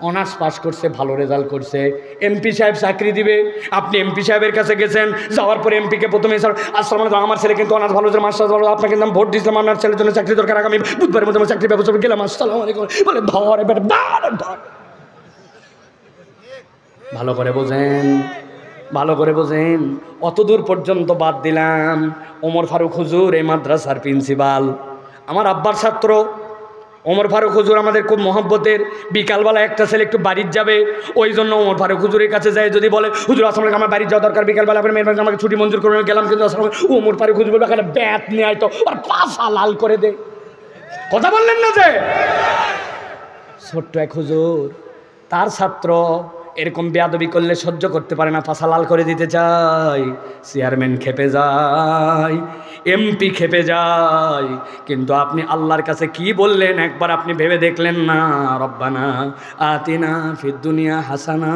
অনার্স পাস করছে, ভালো রেজাল্ট করছে, এমপি সাহেব চাকরি দিবে। আপনি এমপি সাহেবের কাছে গেছেন, যাওয়ার পরে এমপিকে প্রথমে আসসালামু আলাইকুম, আমার ছেলে কিন্তু অনার্স ভালো, মাস্টার্স ভালো, আপনাকে কিন্তু আমি ভোট দিয়েছিলাম, আপনার ছেলের জন্য চাকরি দরকার, আগামী বুধবারের মধ্যে চাকরি ব্যবস্থা গেলাম, আসসালামু আলাইকুম। বলে ধর এবার, ধর। ভালো করে বোঝেন, ভালো করে বোঝেন। অতদূর পর্যন্ত বাদ দিলাম। ওমর ফারুক হুজুর এই মাদ্রাসার প্রিন্সিপাল, আমার আব্বার ছাত্র। ওমর ফারুক হুজুর আমাদের খুব মহব্বতের। বিকালবেলা একটা ছেলে একটু বাড়ির যাবে, ওই জন্য ওমর ফারুক হুজুরের কাছে যায়, যদি বলে হুজুর আসলে আমার বাড়ির যাওয়া দরকার, বিকালবেলা আপনি মেহরবানি আমাকে ছুটি মঞ্জুর করে গেলাম, কিন্তু আসলে ওমর ফারুক হুজুর এখানে ব্যাট নিয়ে আয় তো আর পাশা লাল করে দে। কথা বললেন না যে? ছোট্ট এক হুজুর, তার ছাত্র এরকম বেয়াদবি করলে সহ্য করতে পারে না, পাশা লাল করে দিতে চায়। চেয়ারম্যান খেপে যায়, এমপি খেপে যায়। কিন্তু আপনি আল্লাহর কাছে কি বললেন একবার আপনি ভেবে দেখলেন না? রব্বানা আতিনা ফিদ দুনিয়া হাসানা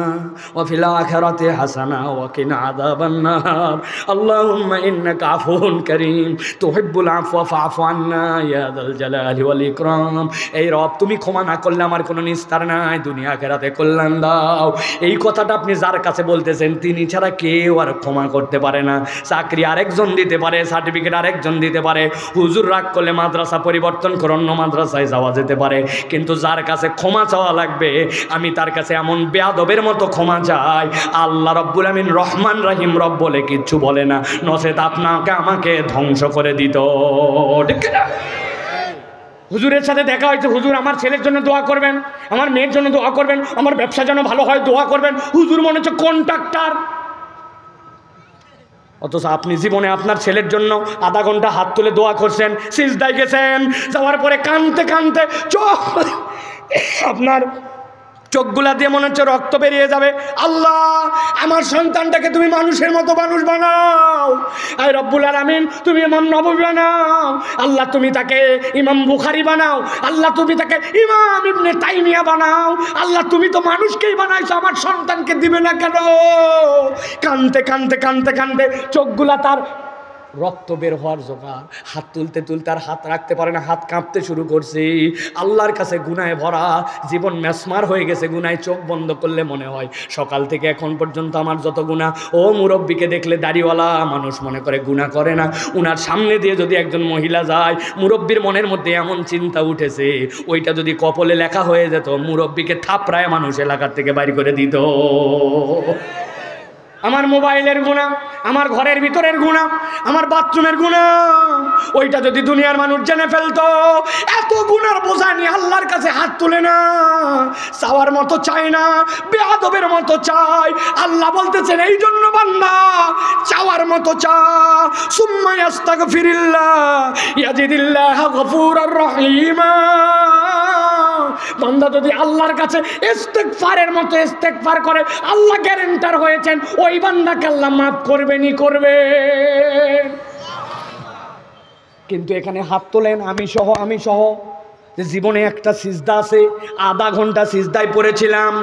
ওয়া ফিল আখিরাতি হাসানা ওয়া কিনা আযাবান নার। আল্লাহুম্মা ইন্নাকা আফুউন কারীম তুহিব্বুল আফওয়া ফা'ফু আন্না ইয়া যাল জালালি ওয়াল ইকরাম। এই রব, তুমি ক্ষমা না করলে আমার কোনো নিস্তার নাই, দুনিয়া আখিরাতে কল্যাণ দাও। এই কথাটা আপনি যার কাছে বলতেছেন, তিনি ছাড়া কেউ আর ক্ষমা করতে পারে না। চাকরি আরেকজন দিতে পারে, সার্টিফিকেট আরেকজন দিতে পারে, হুজুর রাগ করলে মাদ্রাসা পরিবর্তন করে অন্য মাদ্রাসায় যাওয়া যেতে পারে, কিন্তু যার কাছে ক্ষমা চাওয়া লাগবে, আমি তার কাছে এমন বেয়াদবের মতো ক্ষমা চাই, আল্লাহ রব্বুল আমিন রহমান রহিম রব বলে কিচ্ছু বলে না, নচেত আপনাকে আমাকে ধ্বংস করে দিত। ঠিক না? হুজুরের সাথে দেখা হয়েছে, হুজুর আমার ছেলের জন্য দোয়া করবেন, আমার মেয়ের জন্য দোয়া করবেন, আমার ব্যবসা যেন ভালো হয় দোয়া করবেন। হুজুর মনে হচ্ছে কন্ট্রাক্টর, অথচ আপনি জীবনে আপনার ছেলের জন্য আধা ঘন্টা হাত তুলে দোয়া করছেন, সিজদায় গেছেন, যাওয়ার পরে কাঁদতে কাঁদতে চোখ আপনার চোখগুলা দিয়ে মনে হচ্ছে রক্ত বেরিয়ে যাবে। আল্লাহ আমার সন্তানটাকে তুমি মানুষের মতো মানুষ বানাও, আয় রব্বুল আলামিন তুমি ইমাম নববী বানাও, আল্লাহ তুমি তাকে ইমাম বুখারী বানাও, আল্লাহ তুমি তাকে ইমাম ইবনে তাইমিয়া বানাও, আল্লাহ তুমি তো মানুষকেই বানাইছো, আমার সন্তানকে দিবে না কেন? কানতে কানতে কানতে কানতে চোখগুলা তার রক্ত বের হওয়ার জোগাড়, হাত তুলতে তুলতে আর হাত রাখতে পারে না, হাত কাঁপতে শুরু করছে। আল্লাহর কাছে গুনায় ভরা জীবন মেসমার হয়ে গেছে, গুনায় চোখ বন্ধ করলে মনে হয় সকাল থেকে এখন পর্যন্ত আমার যত গুনাহ। ও মুরব্বীকে দেখলে দাড়িওয়ালা মানুষ মনে করে গুনাহ করে না, উনার সামনে দিয়ে যদি একজন মহিলা যায়, মুরব্বীর মনের মধ্যে এমন চিন্তা উঠেছে, ওইটা যদি কপলে লেখা হয়ে যেত, মুরব্বীকে থাপড়ায় মানুষ এলাকার থেকে বাইর করে দিত। আমার মোবাইলের গুনাহ, আমার ঘরের ভিতরের গুনাহ, আমার বাথরুমের গুনাহ, ওইটা যদি দুনিয়ার মানুষ জেনে ফেলতো, এত গুনার বোঝা নিয়ে আল্লাহর কাছে হাত তুলে না, চাওয়ার মতো চাই না, বেয়াদবের মতো চাই। আল্লাহ বলতেছেন এই জন্য বান্দা চাওয়ার মতো চা, সুম্মা ইস্তাগফিরিল্লাহ ইয়াজিদিল্লাহ গফুরার রহিমা। বান্দা যদি আল্লাহর কাছে ইস্তেগফারের মতো ইস্তেগফার করে, আল্লাহ গ্যারান্টার হয়েছেন ওই বান্দাকে আল্লাহ মাফ করবেনই করবে। কিন্তু এখানে হাত তোলেন আমি সহ যে জীবনে একটা সিজদা আছে, আধা ঘন্টা সিজদায় পড়েছিলাম,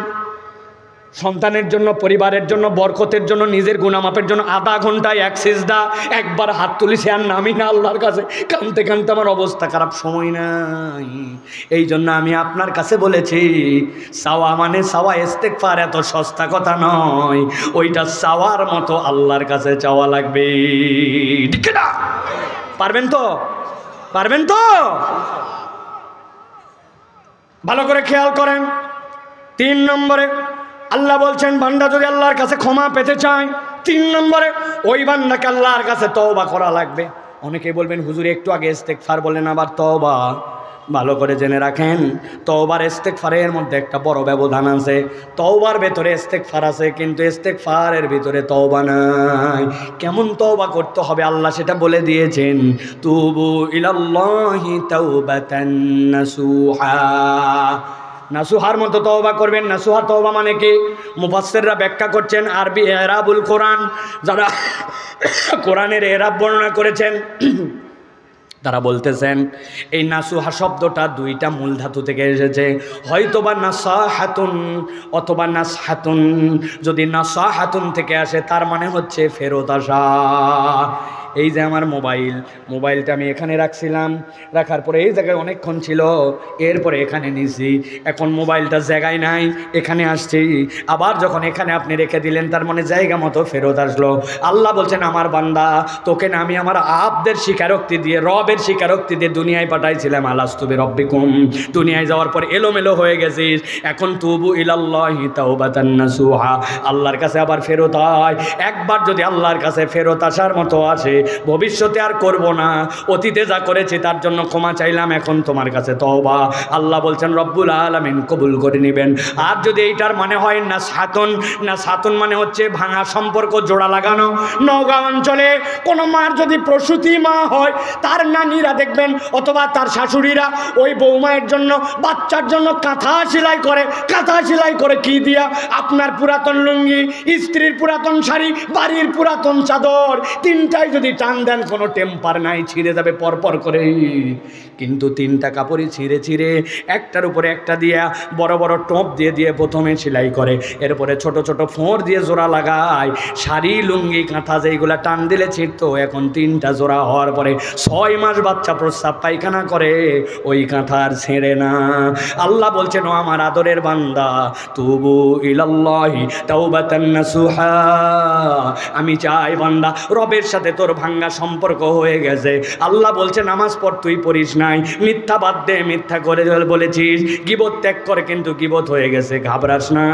সন্তানের জন্য, পরিবারের জন্য, বরকতের জন্য, নিজের গুনাহ মাফের জন্য আধা ঘন্টায় এক সিজদা, একবার হাত তুলেছি আর নামি না আল্লাহর কাছে, কাঁদতে কাঁদতে আমার অবস্থা খারাপ, সময় নাই। এই জন্য আমি আপনার কাছে বলেছি, চাওয়া মানে চাওয়া, ইস্তেগফার এত সস্তা কথা নয়, ওইটা চাওয়ার মতো আল্লাহর কাছে চাওয়া লাগবে, ঠিক না? পারবেন তো? পারবেন তো? ভালো করে খেয়াল করেন। 3 নম্বরে আল্লাহ বলছেন বান্দা যদি আল্লাহর কাছে ক্ষমা পেতে চায়, 3 নম্বরে ওই বান্দাকে আল্লাহর কাছে তওবা করা লাগবে। অনেকেই বলবেন হুজুর একটু আগে ইস্তেগফার বলেন, আবার তওবা। ভালো করে জেনে রাখেন, তওবার ইস্তেগফারের মধ্যে একটা বড় ব্যবধান আছে। তওবার ভেতরে ইস্তেগফার আছে, কিন্তু ইস্তেগফারের ভিতরে তওবা নাই। কেমন তওবা করতে হবে আল্লাহ সেটা বলে দিয়েছেন, তুবু ইলাল্লাহি তাওবাতান নাসুহা। নাসুহার মতো তওবা করবেন। নাসুহা তওবা মানে কি? মুফাসসিররা ব্যাখ্যা করছেন, আরবি এরাবুল কোরআন, যারা কোরআনের এরাব বর্ণনা করেছেন তারা বলতেছেন এই নাসুহা শব্দটা 2টা মূল ধাতু থেকে এসেছে, হয়তোবা নাসাহাতুন অথবা নাসহাতুন। যদি নাসাহাতুন থেকে আসে তার মানে হচ্ছে ফেরত আসা। এই যে আমার মোবাইলটা আমি এখানে রাখছিলাম, রাখার পরে এই জায়গায় অনেকক্ষণ ছিল, এরপরে এখানে নিছি, এখন মোবাইলটা জায়গায় নাই, এখানে আসছি, আবার যখন এখানে আপনি রেখে দিলেন তার মানে জায়গা মতো ফেরত আসলো। আল্লাহ বলছেন আমার বান্দা তোকে না আমি আমার আব্দের স্বীকারোক্তি দিয়ে, রবের স্বীকারোক্তি দিয়ে দুনিয়ায় পাঠাইছিলাম, আলাস্তু বিরব্বিকুম। দুনিয়ায় যাওয়ার পর এলোমেলো হয়ে গেছিস, এখন তুবু ইলাল্লাহি তাওবাতান নাসুহা, আল্লাহর কাছে আবার ফেরত আয়। একবার যদি আল্লাহর কাছে ফেরত আসার মতো আসে, ভবিষ্যতে আর করব না, অতীতে যা করেছি তার জন্য ক্ষমা চাইলাম, এখন তোমার কাছে তওবা। আল্লাহ বলছেন রব্বুল আলামিন কবুল করে নেবেন। আর যদি এইটার মানে হয় নাসহাতুন মানে হচ্ছে ভাঙা সম্পর্ক জোড়া লাগানো। নওগাঁ অঞ্চলে কোনো মার যদি প্রসূতি মা হয়, তার নানিরা দেখবেন অথবা তার শাশুড়িরা ওই বৌমায়ের জন্য, বাচ্চার জন্য কাঁথা সেলাই করে। কাঁথা সেলাই করে কি দিয়া? আপনার পুরাতন লুঙ্গি, স্ত্রীর পুরাতন শাড়ি, বাড়ির পুরাতন চাদর, 3টাই যদি টান দেন কোনো টেম্পার নাই, ছিঁড়ে যাবে পরপর করে। কিন্তু 3টা কাপড়ই ছিঁড়ে ছিঁড়ে একটার উপরে একটা দিয়া বড় বড় টোপ দিয়ে দিয়ে প্রথমে সেলাই করে, এরপরে ছোট ছোট ফোঁড় দিয়ে জোড়া লাগায়। শাড়ি, লুঙ্গি, কাঁথা যেইগুলা টান দিলে ছিঁড়তো, এখন 3টা জোড়া হওয়ার পরে 6 মাস বাচ্চা প্রস্রাব পায়খানা করে, ওই কাঁথা আর ছেড়ে না। আল্লাহ বলছেন ও আমার আদরের বান্দা, তুবু ইলাল্লাহি তাওবাতান নাসুহা, আমি চাই বান্দা রবের সাথে তোর ভাঙ্গা সম্পর্ক হয়ে গেছে। আল্লাহ বলছে নামাজ পড়, তুই পড়িস নাই, মিথ্যা বাদ দে, মিথ্যা করে বলেছিস, গীবত ত্যাগ করে, কিন্তু গীবত হয়ে গেছে, ঘাবড়াস না।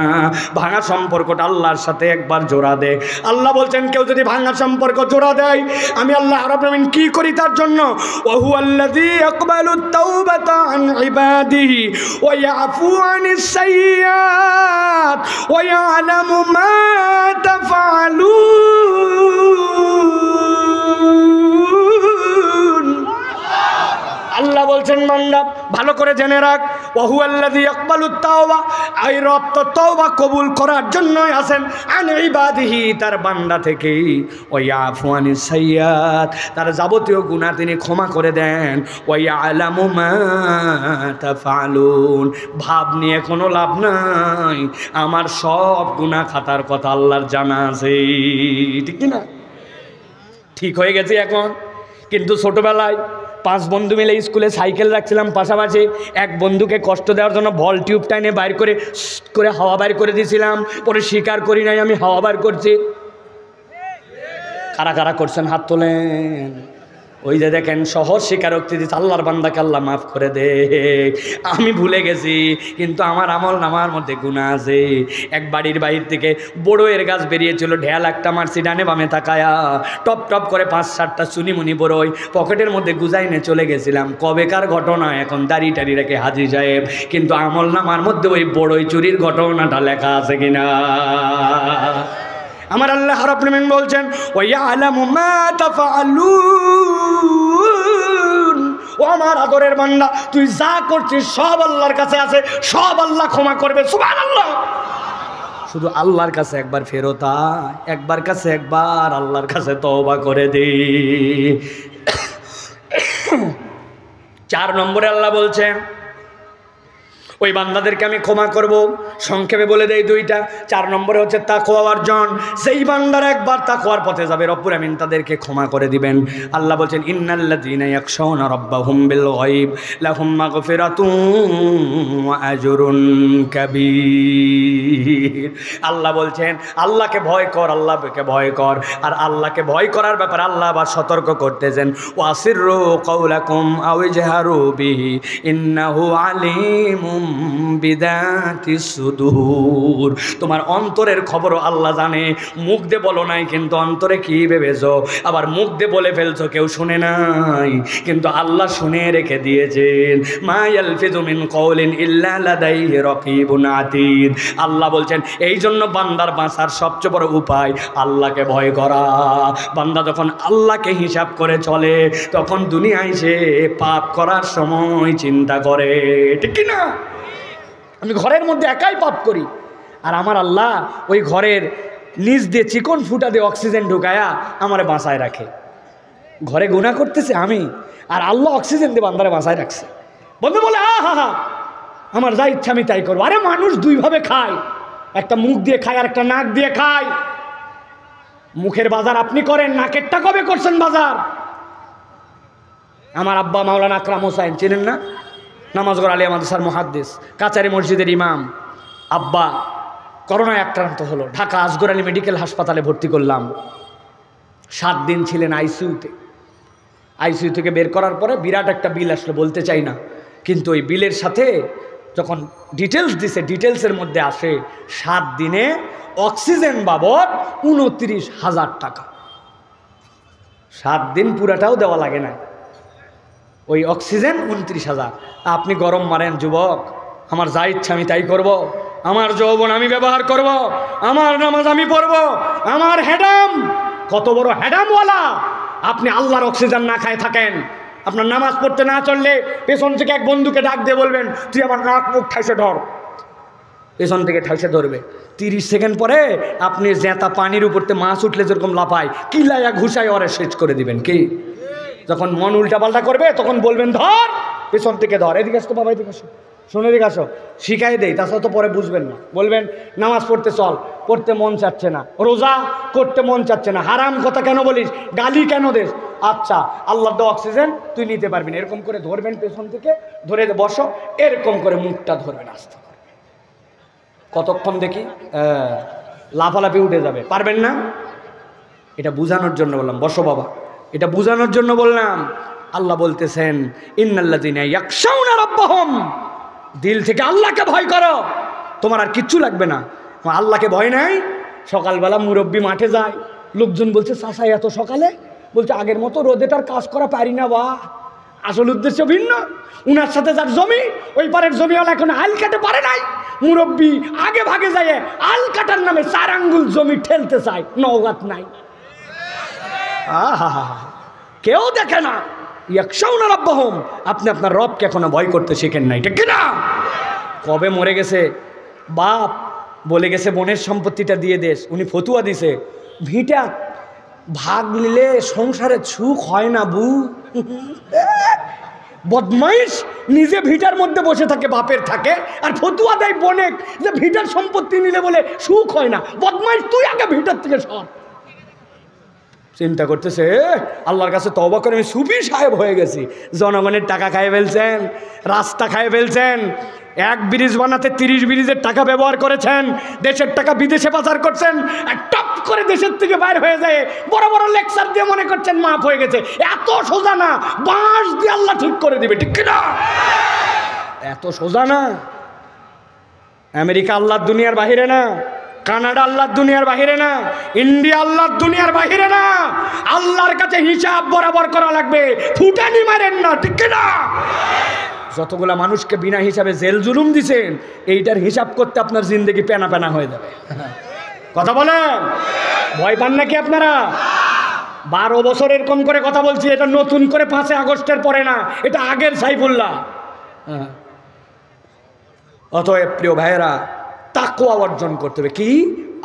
ভাঙা সম্পর্কটা আল্লাহর সাথে একবার জোড়া দে। আল্লাহ বলছেন কেউ যদি ভাঙা সম্পর্ক জোড়া দেয়, আমি আল্লাহ রাব্বুল আলামিন কি করি তার জন্য? ওয়া হুয়াল্লাযী ইয়াকবালুত তাওবাতা আন ইবাদিহি ওয়া ইয়াফু আনিস সাইয়্যাত ওয়া ইয়ালামু মা তাফআলুন। আল্লাহ বলছেন বান্দা ভালো করে জেনে রাখ, ওয়াহুয়াল্লাযী ইয়াকবালুত তাওবা, এই রব তো তওবা কবুল করার জন্যই আছেন, আন ইবাদিহি, তার বান্দা থেকে, ওয়া ইয়াফু আনিস সাইয়্যাত, তার যাবতীয় গুনাহ তিনি ক্ষমা করে দেন, ওয়া ইয়ালামু মা তাফআলুন, ভাব নিয়ে কোনো লাভ নাই, আমার সব গুনাহ খাতার কথা আল্লাহর জানা আছে, ঠিক কি না? ঠিক হয়ে গেছে এখন। কিন্তু ছোটবেলায় 5 বন্ধু মিলে স্কুলে সাইকেল রাখছিলাম পাশাপাশি, এক বন্ধুকে কষ্ট দেওয়ার জন্য বল টিউব টাইনে বাইর করে হাওয়া বাইর করে দিয়েছিলাম, পরে স্বীকার করি নাই আমি হাওয়া বাইর করছি। কারা কারা করছেন হাত তোলেন। ওই যে দেখেন সহজ স্বীকারোক্তি দিচ্ছে, আল্লাহর বান্দাকে আল্লাহ মাফ করে দে, আমি ভুলে গেছি, কিন্তু আমার আমল নামার মধ্যে গুনাহ আছে। এক বাড়ির বাইর থেকে বড়ইয়ের গাছ বেরিয়েছিল, ঢেল একটা মারছি ডানে বামে তাকায়া, টপ টপ করে 5-7টা চুনিমুনি বড়ই পকেটের মধ্যে গুজাইনে চলে গেছিলাম। কবেকার ঘটনা, এখন দাড়ি টাড়ি রেখে হাজি সাহেব, কিন্তু আমল নামার মধ্যে ওই বড়ই চুরির ঘটনাটা লেখা আছে কিনা। আমার আল্লাহ রাব্বুল আলামিন বলছেন, ওয়া ইয়ালামু মা তাফআলুন, ও আমার আদরের বান্দা, তুই যা করছিস সব আল্লাহর কাছে আছে, সব আল্লাহ ক্ষমা করবে। সুবহানাল্লাহ। শুধু আল্লাহর কাছে একবার ফেরত আয়, একবার কাছে একবার আল্লাহর কাছে তওবা করে দে। 4 নম্বরে আল্লাহ বলছেন, ওই বান্দাদেরকে আমি ক্ষমা করব। সংক্ষেপে বলে দেই 2টা। 4 নম্বরে হচ্ছে তাকওয়া অর্জন। সেই বান্দারা একবার তাকওয়ার পথে যাবে, রব্বুল আমিন তাদেরকে ক্ষমা করে দিবেন। আল্লাহ বলছেন, ইন্নাল্লাযীনা ইয়াখশাউনা রাব্বাহুম বিল গায়ব লাহুম মাগফিরাতুন ওয়া আজরুন কাবীর। আল্লাহ বলছেন, আল্লাহকে ভয় কর, আল্লাহকে ভয় কর। আর আল্লাহকে ভয় করার ব্যাপারে আল্লাহ আবার সতর্ক করতেছেন, ওয়াসিররু কাওলাকুম আও ইজহারু বিহি ইন্নাহু আলিমুম বিদাতিস সুদূর। তোমার অন্তরের খবরও আল্লাহ জানে। মুখ দিয়ে বলো নাই, কিন্তু অন্তরে কি ভেবেছো। আবার মুখ দিয়ে বলে ফেলছো, কেউ শুনে নাই, কিন্তু আল্লাহ শুনে রেখে দিয়েছেন। মা ইয়ালফিযু মিন কাওলিন ইল্লা লাদাইহি রাকীবুন আতীদ। আল্লাহ বলছেন, এই জন্য বান্দার বাঁচার সবচেয়ে বড় উপায় আল্লাহকে ভয় করা। বান্দা যখন আল্লাহকে হিসাব করে চলে, তখন দুনিয়ায় সে পাপ করার সময় চিন্তা করে, ঠিক কি না? আমি ঘরের মধ্যে একাই পাপ করি, আর আমার আল্লাহ ওই ঘরের নিচ দিয়ে চিকন ফুটা দিয়ে অক্সিজেন ঢুকায়া আমারে বাঁচায় রাখে। ঘরে গুনাহ করতেছে আমি, আর আল্লাহ অক্সিজেন দিয়ে বান্দারে বাঁচায় রাখছে। বন্ধু বলে, হা আমার যা ইচ্ছা আমি তাই করবো। আরে মানুষ 2 ভাবে খায়, একটা মুখ দিয়ে খায় আর একটা নাক দিয়ে খায়। মুখের বাজার আপনি করেন, নাকেরটা কবে করছেন বাজার? আমার আব্বা মাওলানা আকরাম হোসাইন চেনেন না? নামাজগড় আলিয়া মাদ্রাসার মুহাদ্দিস, কাচারি মসজিদের ইমাম। আব্বা করোনায় আক্রান্ত হলো, ঢাকা আসগর আলী মেডিকেল হাসপাতালে ভর্তি করলাম। 7 দিন ছিলেন আইসিইউতে। আইসিইউ থেকে বের করার পরে বিরাট একটা বিল আসলো, বলতে চাই না, কিন্তু ওই বিলের সাথে যখন ডিটেলস দিছে, ডিটেলসের মধ্যে আসে 7 দিনে অক্সিজেন বাবদ 29,000 টাকা। 7 দিন পুরাটাও দেওয়া লাগে না, ওই অক্সিজেন 29,000। আপনি গরম মারেন যুবক, আমার যা ইচ্ছা আমি তাই করব, আমার যৌবন আমি ব্যবহার করব, আমার নামাজ আমি পড়ব, আমার হেডাম। কত বড় হেডামওয়ালা! আপনি আল্লাহর অক্সিজেন না খায় থাকেন, আপনার নামাজ পড়তে না চললে পেছন থেকে এক বন্ধুকে ডাক দিয়ে বলবেন, তুই আমার নাক মুখ ঠাইসে ধর। পেছন থেকে ঠাইসে ধরবে। 30 সেকেন্ড পরে আপনি জেতা পানির উপরতে মাছ উঠলে যেরকম লাফায়, কিলাইয়া ঘুষায় ওরে শেষ করে দিবেন। কি যখন মন উল্টাপাল্টা করবে তখন বলবেন, ধর, পেছন থেকে ধর। এদিকে আসতো বাবা, এদিকে আসো, শুনে এদিকে আসো, শিখাই দেই, তাছাড়া তো পরে বুঝবেন না। বলবেন, নামাজ পড়তে চল, পড়তে মন চাচ্ছে না, রোজা করতে মন চাচ্ছে না, হারাম কথা কেন বলিস, গালি কেন দেস? আচ্ছা, আল্লাহ দেওয়া অক্সিজেন তুই নিতে পারবি না। এরকম করে ধরবেন, পেছন থেকে ধরে বসো, এরকম করে মুখটা ধরবেন আস্তে করে। কতক্ষণ দেখি লাফালাফি উঠে যাবে, পারবেন না। এটা বুঝানোর জন্য বললাম, বসো বাবা, এটা বুঝানোর জন্য বললাম। আল্লাহ বলতেছেন, ইন্নাল্লাযীনা ইয়াখশাউনা রাব্বাহুম, দিল থেকে আল্লাহকে ভয় করো, তোমার আর কিচ্ছু লাগবে না। আল্লাহকে ভয় নাই। সকালবেলা মুরব্বী মাঠে যায়, লোকজন বলছে, চাচা এত সকালে? বলছে, আগের মতো রোদেটার কাজ করা পারি না বা, আসল উদ্দেশ্য ভিন্ন। উনার সাথে যার জমি, ওই পারের জমিওয়ালা এখন আল কাটে পারে নাই। মুরব্বী আগে ভাগে যায়, আল কাটার নামে 4 আঙ্গুল জমি ঠেলতে চায়, নওগাত নাই। কেউ দেখে না, ইয়াখশাউনা রাব্বাহুম, আপনি আপনার রবকে এখনো ভয় করতে শিখেন নাই, ঠিক কিনা? কবে মরে গেছে বাপ, বলে গেছে বোনের সম্পত্তিটা দিয়ে দেশ, উনি ফতুয়া দিছে ভিটা ভাগ নিলে সংসারে সুখ হয় না বু। বদমাইশ, নিজে ভিটার মধ্যে বসে থাকে, বাপের থাকে, আর ফতুয়া দেয় বোনে যে ভিটার সম্পত্তি নিলে বলে সুখ হয় না। বদমাইশ, তুই আগে ভিটার থেকে সর। চিন্তা করতেছে আল্লাহর কাছে তওবা করে আমি সুফি সাহেব হয়ে গেছি। জনগণের টাকা খাইয়ে ফেলছেন, রাস্তা খাইয়ে ফেলছেন, এক ব্রিজ বানাতে 30 ব্রিজের টাকা ব্যবহার করেছেন, দেশের টাকা বিদেশে পাচার করছেন, টপ করে দেশের থেকে বাইর হয়ে যায় বড় বড় লেকচার দিয়ে মনে করছেন মাফ হয়ে গেছে। এত সোজা না, বাঁশ দিয়ে আল্লাহ ঠিক করে দিবে, ঠিক কিনা? এত সোজা না। আমেরিকা আল্লাহর দুনিয়ার বাহিরে না, কানাডা আল্লাহর দুনিয়ার বাহিরে না, ইন্ডিয়া আল্লাহর দুনিয়ার বাহিরে না। আল্লাহর কাছে হিসাব বরাবর করা লাগবে, ফুটানি মারেন না, ঠিক কিনা? যতগুলা মানুষকে বিনা হিসাবে জেল জুলুম দিছেন, এইটার হিসাব করতে আপনার জিন্দেগি পেনা পেনা হয়ে যাবে। কথা বলেন, ভয় পান নাকি আপনারা? 12 বছর এরকম করে কথা বলছি, এটা নতুন করে 5 আগস্টের পরে না, এটা আগের সাইফুল্লাহ। অতএব প্রিয় ভাইয়েরা, তাকওয়া অর্জন করতে হবে। কি?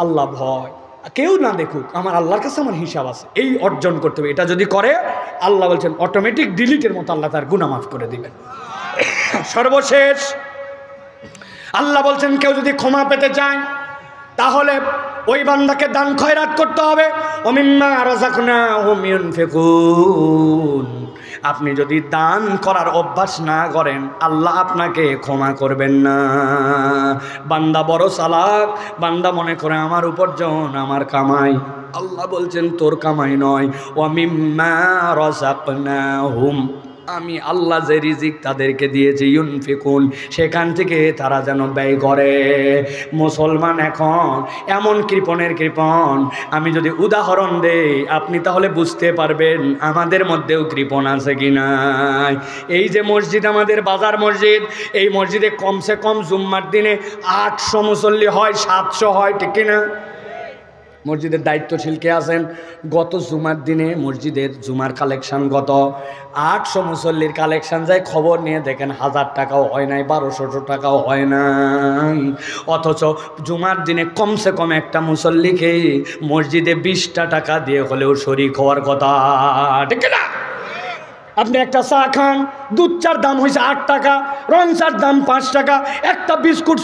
আল্লাহ ভয়, কেউ না দেখুক, আমার আল্লাহর কাছে আমার হিসাব আছে, এই অর্জন করতে হবে। এটা যদি করে, আল্লাহ বলছেন অটোমেটিক ডিলিটের মতো আল্লাহ তার গুনাহ মাফ করে দিবেন। সর্বশেষ আল্লাহ বলছেন কেউ যদি ক্ষমা পেতে চায় তাহলে ওই বান্দাকে দান খয়রাত করতে হবে। ওমিম্মা রাযাকনাহুম ইউনফিকুন, আপনি যদি দান করার অভ্যাস না করেন, আল্লাহ আপনাকে ক্ষমা করবেন না। বান্দা বড় চালাক, বান্দা মনে করে আমার উপার্জন, আমার কামাই। আল্লাহ বলছেন তোর কামাই নয়, ওমিম্মা রাযাকনাহুম, আমি আল্লাহ যে রিজিক তাদেরকে দিয়েছি, ইউনফিকুন, সেখান থেকে তারা যেন ব্যয় করে। মুসলমান এখন এমন কৃপণের কৃপণ, আমি যদি উদাহরণ দেই আপনি তাহলে বুঝতে পারবেন আমাদের মধ্যেও কৃপণ আছে কি না। এই যে মসজিদ, আমাদের বাজার মসজিদ, এই মসজিদে কমসে কম জুম্মার দিনে 800 মুসল্লি হয়, 700 হয়, ঠিক কিনা? মসজিদের দায়িত্বশীল কে আছেন? গত জুমার দিনে মসজিদের জুমার কালেকশন গত 800 মুসল্লির কালেকশন যায়, খবর নিয়ে দেখেন 1000 টাকাও হয় নাই, 1200 টাকাও হয় নাই। অথচ জুমার দিনে কমসে কম একটা মুসল্লিকে মসজিদে 20টা টাকা দিয়ে হলেও শরীক হওয়ার কথা, ঠিক না? আপনি একটা চা খান, দুধ চার দাম হয়েছে 8 টাকা, রং চার দাম 5 টাকা, একটা বিস্কুট